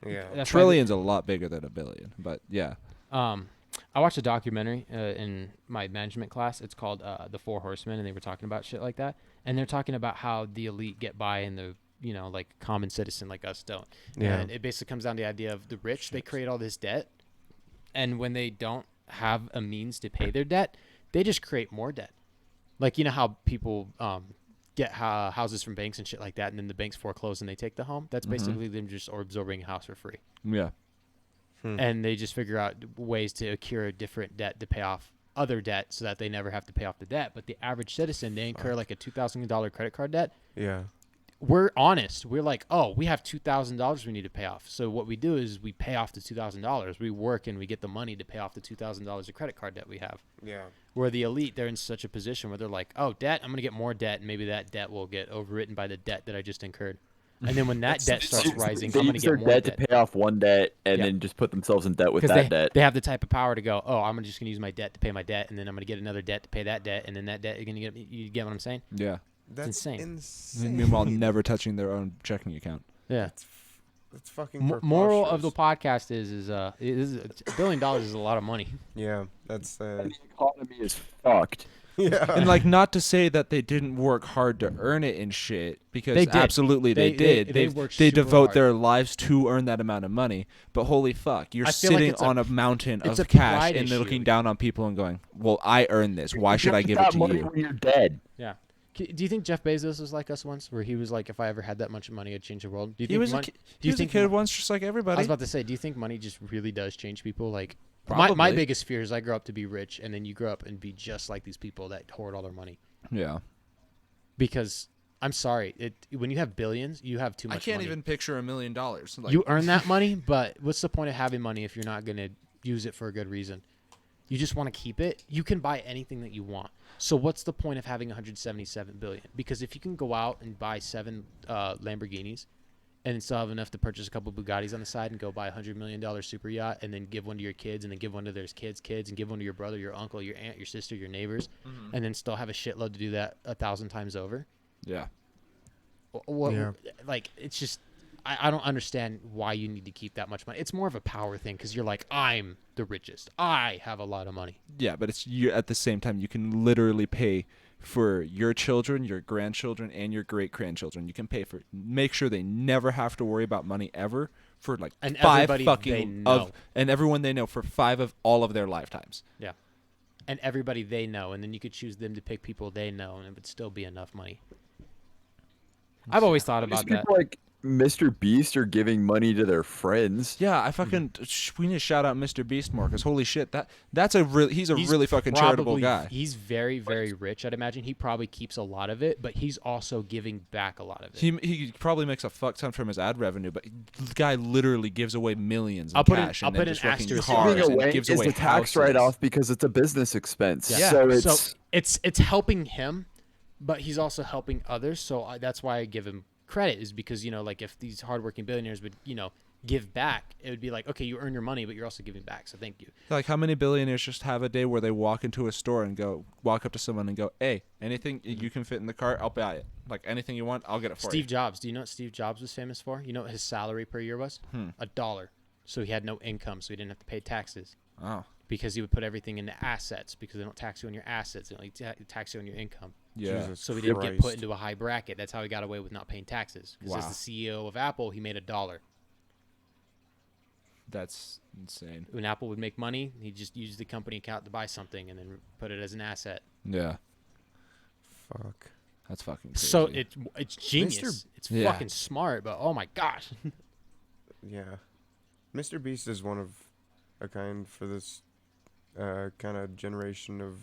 Yeah. That's why Trillion's a lot bigger than $1 billion, but yeah. I watched a documentary in my management class. It's called The Four Horsemen, and they were talking about shit like that. And they're talking about how the elite get by and the like common citizen like us don't. Yeah. And it basically comes down to the idea of the rich, they create all this debt, and when they don't have a means to pay their debt, they just create more debt. Like, you know how people get houses from banks and shit like that, and then the banks foreclose and they take the home? That's basically them just absorbing a house for free. Yeah. And they just figure out ways to accrue a different debt to pay off other debt so that they never have to pay off the debt. But the average citizen, they incur like a $2,000 credit card debt. Yeah. we're honest. We're like, oh, we have $2,000 we need to pay off. So what we do is we pay off the $2,000. We work and we get the money to pay off the $2,000 of credit card debt we have. Yeah. Where the elite, they're in such a position where they're like, oh, debt, I'm going to get more debt, and maybe that debt will get overwritten by the debt that I just incurred. And then when that debt starts rising, I'm going to get more debt. They use their debt to pay off one debt and then just put themselves in debt with that debt. They have the type of power to go, oh, I'm just going to use my debt to pay my debt, and then I'm going to get another debt to pay that debt, and then that debt, you're going to get, you get what I'm saying? Yeah. That's insane. Meanwhile, never touching their own checking account. Yeah. That's fucking moral of the podcast is $1 billion is a lot of money. Yeah, that's the economy is fucked. Yeah. And like, not to say that they didn't work hard to earn it and shit, because they did. Absolutely they did. They devote hard. their lives to earn that amount of money. But holy fuck, you're sitting on a mountain of a cash and issue. looking down on people and going, "Well, I earned this. Why should I give it that to money you?" when you're dead. Yeah. Do you think Jeff Bezos was like us once, where he was like, if I ever had that much money, I'd change the world? Do you He think was a kid once, just like everybody. I was about to say, do you think money just really does change people? Like, my Probably. biggest fear is I grow up to be rich, and then you grow up and be just like these people that hoard all their money. Yeah. Because I'm sorry, when you have billions, you have too much money. I can't even picture $1 million. Like, you earn that money, but what's the point of having money if you're not going to use it for a good reason? You just want to keep it. You can buy anything that you want. So what's the point of having 177 billion? Because if you can go out and buy 7 Lamborghinis and still have enough to purchase a couple Bugattis on the side and go buy $100 million super yacht and then give one to your kids and then give one to their kids' and give one to your brother, your uncle, your aunt, your sister, your neighbors, and then still have a shitload to do that 1,000 times over. Yeah. Like, it's just, I don't understand why you need to keep that much money. It's more of a power thing because you're like, I'm the richest. I have a lot of money. Yeah, but at the same time, you can literally pay for your children, your grandchildren, and your great-grandchildren. You can pay for, make sure they never have to worry about money ever for like and 5 fucking and everyone they know for 5 of all of their lifetimes. Yeah. And everybody they know, and then you could choose them to pick people they know, and it would still be enough money. I've always thought about that. People like Mr. Beast are giving money to their friends. Yeah, I fucking we need to shout out Mr. Beast more because holy shit, he's a really fucking charitable guy. He's very, very rich. I'd imagine he probably keeps a lot of it, but he's also giving back a lot of it. He probably makes a fuck ton from his ad revenue, but the guy literally gives away millions in I'll put cash an and then just fucking asterisk. cars Giving and away gives is away a tax houses. write-off because it's a business expense. Yeah. So it's helping him, but he's also helping others. So that's why I give him credit, is because, you know, like if these hardworking billionaires would, you know, give back, it would be like, okay, you earn your money, but you're also giving back, so thank you. Like, how many billionaires just have a day where they walk into a store and walk up to someone and go, hey, anything you can fit in the cart, I'll buy it. Like, anything you want, I'll get it for you. Steve Jobs. Do you know what Steve Jobs was famous for? You know what his salary per year was? $1. So he had no income, so he didn't have to pay taxes. Oh. Because he would put everything into assets, because they don't tax you on your assets, they only tax you on your income. Yeah. Jesus So he didn't get Christ. put into a high bracket. That's how he got away with not paying taxes. Because as the CEO of Apple, he made $1. That's insane. When Apple would make money, he just used the company account to buy something and then put it as an asset. Yeah. Fuck. That's fucking crazy. So it's genius. It's Yeah. fucking smart, but oh my gosh. Yeah. Mr. Beast is one of a kind for this kind of generation of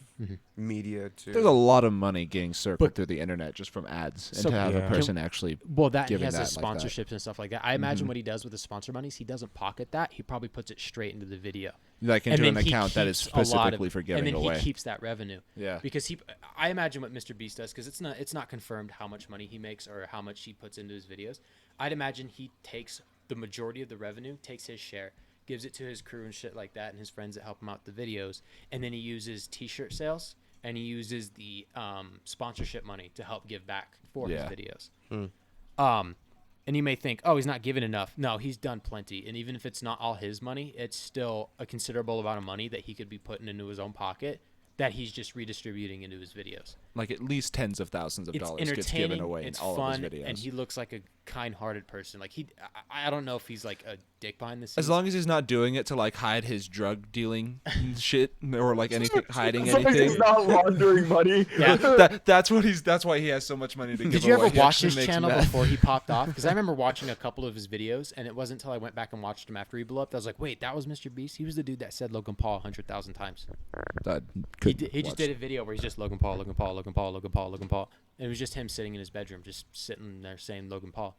media too. There's a lot of money getting circled But- through the internet just from ads, and So- to have Yeah. a person actually. Well, that he Giving has his that like that. sponsorships and stuff like that. I imagine what he does with the sponsor monies, he doesn't pocket that. He probably puts it straight into the video. Like into an account that is keeps a lot of- specifically for giving and then away. he keeps that revenue. Yeah. Because I imagine what Mr. Beast does, because it's not confirmed how much money he makes or how much he puts into his videos. I'd imagine he takes the majority of the revenue, takes his share, gives it to his crew and shit like that, and his friends that help him out with the videos, and then he uses T-shirt sales and he uses the sponsorship money to help give back for his videos. And you may think, oh, he's not giving enough. No, he's done plenty. And even if it's not all his money, it's still a considerable amount of money that he could be putting into his own pocket that he's just redistributing into his videos. Like at least tens of thousands of It's dollars gets given entertaining, away in it's all fun, of his videos. and he looks like a kind-hearted person. Like I don't know if he's like a dick behind the scenes. As long as he's not doing it to like hide his drug dealing shit or like anything, hiding as long as anything. he's not laundering money. Yeah. That's why he has so much money to give away. Did you ever He watch actually his makes channel meth. before he popped off? Because I remember watching a couple of his videos, and it wasn't until I went back and watched him after he blew up that I was like, wait, that was Mr. Beast? He was the dude that said Logan Paul 100,000 times. That He could just watch. did a video where he's just Logan Paul, Logan Paul, Logan Paul, Logan Paul, Logan Paul. And it was just him sitting in his bedroom, just sitting there saying Logan Paul.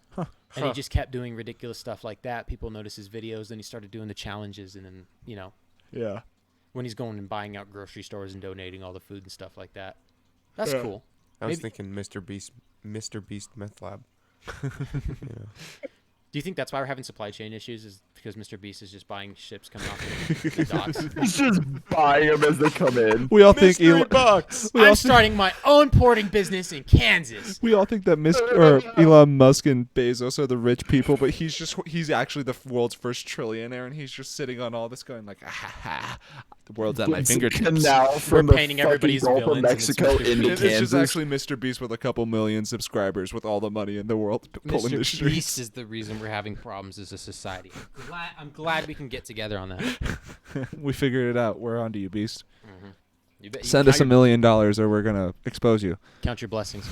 And he just kept doing ridiculous stuff like that. People noticed his videos. Then he started doing the challenges. And then, Yeah. when he's going and buying out grocery stores and donating all the food and stuff like that. That's cool. I was thinking Mr. Beast Meth Lab. Do you think that's why we're having supply chain issues? Is because Mr. Beast is just buying ships coming off the docks? He's just buying them as they come in. We all think I'm starting my own porting business in Kansas. We all think that Elon Musk and Bezos are the rich people, but he's actually the world's first trillionaire, and he's just sitting on all this going like, the world's at my fingertips. Now from We're painting everybody's Gulf of villains, and Mexico it's Mr. into It's just Kansas. actually Mr. Beast with a couple million subscribers with all the money in the world pulling the Mr. strings. Beast is the reason we're having problems as a society. I'm glad we can get together on that. We figured it out. We're on to you, Beast. You bet- Send count us $1 your- million or we're going to expose you. Count your blessings.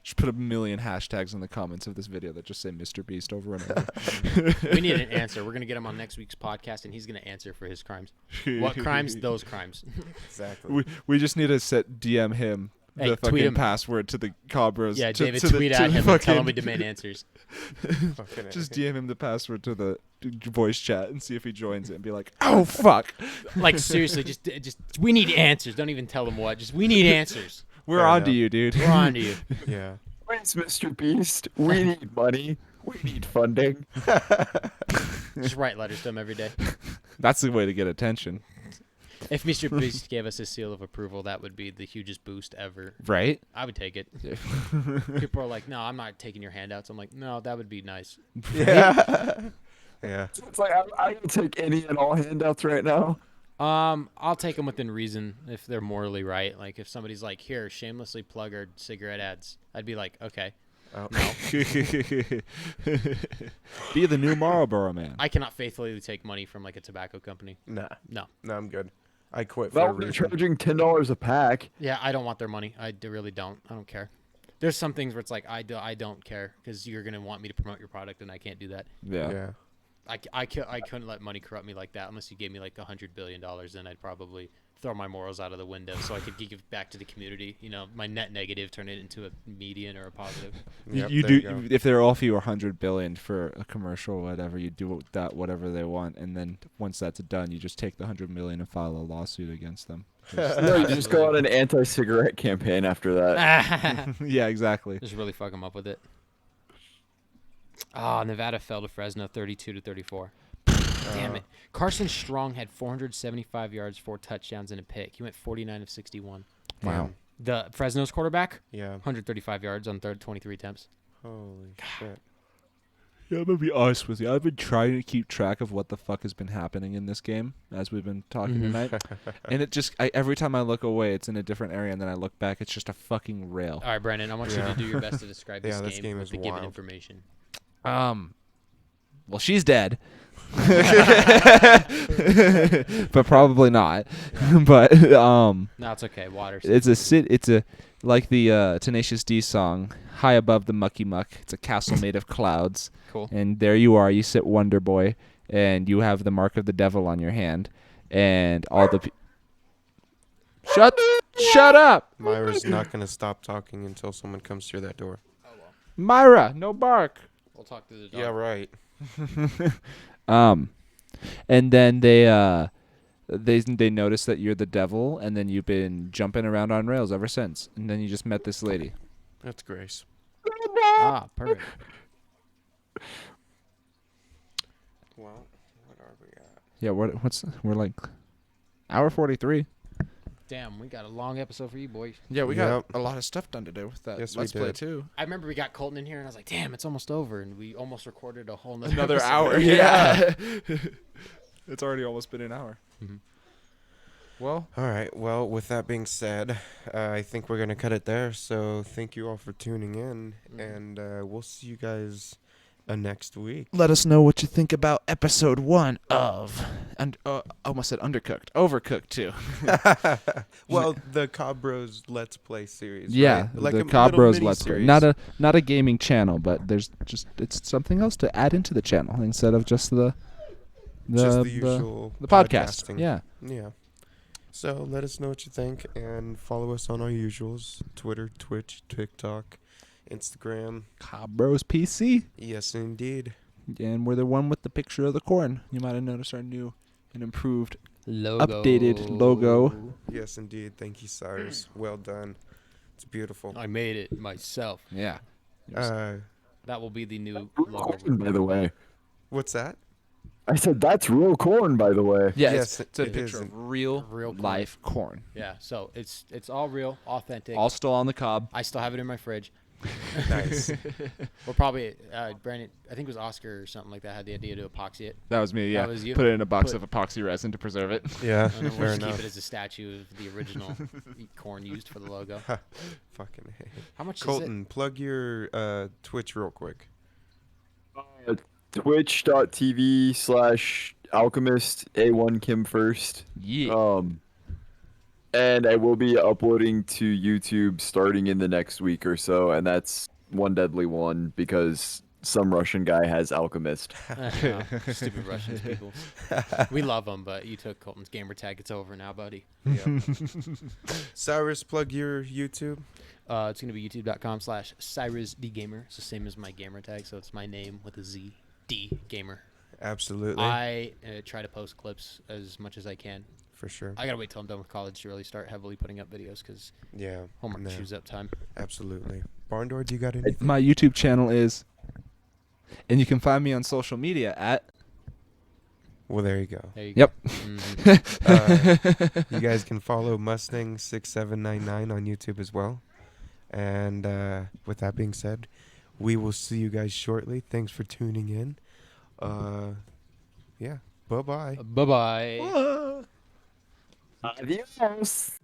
Just put 1 million hashtags in the comments of this video that just say Mr. Beast over and over. We need an answer. We're going to get him on next week's podcast, and he's going to answer for his crimes. What crimes? Those crimes. Exactly. We just need to DM him Hey, the tweet fucking him. password to the Cobras. Yeah, to, David, to the- tweet to at the him and tell him fucking- we demand answers. Just DM him the password to the voice chat and see if he joins it and be like, oh, fuck. Like, seriously, just we need answers. Don't even tell them what. Just, we need answers. We're Fair on to enough. you, dude. We're on to you. Yeah. When's Mr. Beast? We need money. We need funding. Just write letters to him every day. That's the way to get attention. If Mr. Beast gave us a seal of approval, that would be the hugest boost ever. Right? I would take it. People are like, no, I'm not taking your handouts. I'm like, no, that would be nice. Yeah. Yeah. It's like I can take any and all handouts right now. I'll take them within reason if they're morally right. Like if somebody's like, here, shamelessly plug our cigarette ads, I'd be like, okay. Oh. No, Be the new Marlboro man. I cannot faithfully take money from like a tobacco company. Nah. No. No, I'm good. I quit for a Well, they're reason. charging $10 a pack. Yeah, I don't want their money. Really don't. I don't care. There's some things where it's like I don't care because you're gonna want me to promote your product and I can't do that. Yeah. Yeah. I couldn't let money corrupt me like that unless you gave me like $100 billion. Then I'd probably throw my morals out of the window so I could give back to the community. You know, my net negative, turn it into a median or a positive. Yep, You there do go. if they're offer you $100 billion for a commercial or whatever, you do with that whatever they want, and then once that's done, you just take the $100 million and file a lawsuit against them. No, you just go on an anti-cigarette campaign after that. Yeah, exactly. Just really fuck them up with it. Ah, Nevada fell to Fresno 32-34. Damn it. Carson Strong had 475 yards, 4 touchdowns, and a pick. He went 49 of 61. Wow. The Fresno's quarterback, Yeah. 135 yards on 23 attempts. Holy shit. Yeah, I'm gonna be honest with you. I've been trying to keep track of what the fuck has been happening in this game as we've been talking tonight, and it just every time I look away, it's in a different area, and then I look back, it's just a fucking rail. All right, Brandon, I want you Yeah. to do your best to describe Yeah, this this game game with is the given wild. information. Well, she's dead, but probably not. But No, it's okay. Water. it's a like the Tenacious D song, "High Above the Mucky Muck." It's a castle made of clouds. Cool. And there you are. You sit Wonder Boy, and you have the mark of the devil on your hand, and all the. Shut up, Myra's not going to stop talking until someone comes through that door. Myra. No bark. We'll talk to the dog. Yeah, right. And then they notice that you're the devil, and then you've been jumping around on rails ever since. And then you just met this lady. That's Grace. Ah, perfect. Well, what are we at? Yeah, we're like hour 43. Damn, we got a long episode for you, boys. Yeah, we Yep. got a lot of stuff done today with that Yes, we Let's Play did. too. I remember we got Colton in here, and I was like, damn, it's almost over. And we almost recorded a whole nother Another episode. hour. Yeah. It's already almost been an hour. Well, All right. Well, with that being said, I think we're going to cut it there. So thank you all for tuning in, and we'll see you guys next week. Let us know what you think about episode 1 of, and almost said Undercooked, Overcooked too. Well, the Cobb Bros Let's Play series. Yeah, right? Like the a Cobb little Bros Let's Play. mini-series. Not a gaming channel, but it's something else to add into the channel instead of just the Just the usual the podcast. podcasting. Yeah. Yeah. So let us know what you think and follow us on our usuals: Twitter, Twitch, TikTok, Instagram. Cobb Bros PC. Yes, indeed. And we're the one with the picture of the corn. You might have noticed our new and improved Logo. updated logo. Yes, indeed. Thank you, Cyrus. Well done. It's beautiful. I made it myself. Yeah. That will be the new logo. Corn, by the way. What's that? I said that's real corn, by the way. Yeah, Yes, it's a it picture is. of real corn. life corn. Yeah, so it's all real, authentic. All still on the cob. I still have it in my fridge. Nice. Or probably Brandon, I think it was Oscar or something like that, had the idea to epoxy it. That was me, yeah. That was you. Put it in a box Put- of epoxy resin to preserve it. Yeah, And then we'll fair just enough. keep it as a statue of the original corn used for the logo. Fucking hey. How much Colton, plug your Twitch real quick. Twitch.tv/alchemist A1 Kim first. Yeah. And I will be uploading to YouTube starting in the next week or so, and that's One Deadly One because some Russian guy has alchemist. No, stupid Russians, people. We love them, but you took Colton's gamer tag. It's over now, buddy. Cyrus, plug your YouTube. It's going to be youtube.com/CyruzDGamer. It's the same as my gamer tag, so it's my name with a Z. D Gamer. Absolutely. I try to post clips as much as I can. For sure. I got to wait till I'm done with college to really start heavily putting up videos because Yeah. homework no, chews up time. Absolutely. Barndoor, do you got anything? My YouTube channel is, and you can find me on social media at. Well, there you go. There you Yep. go. Mhm. You guys can follow Mustang6799 on YouTube as well. And with that being said, we will see you guys shortly. Thanks for tuning in. Yeah. Bye-bye. Bye-bye. Adios.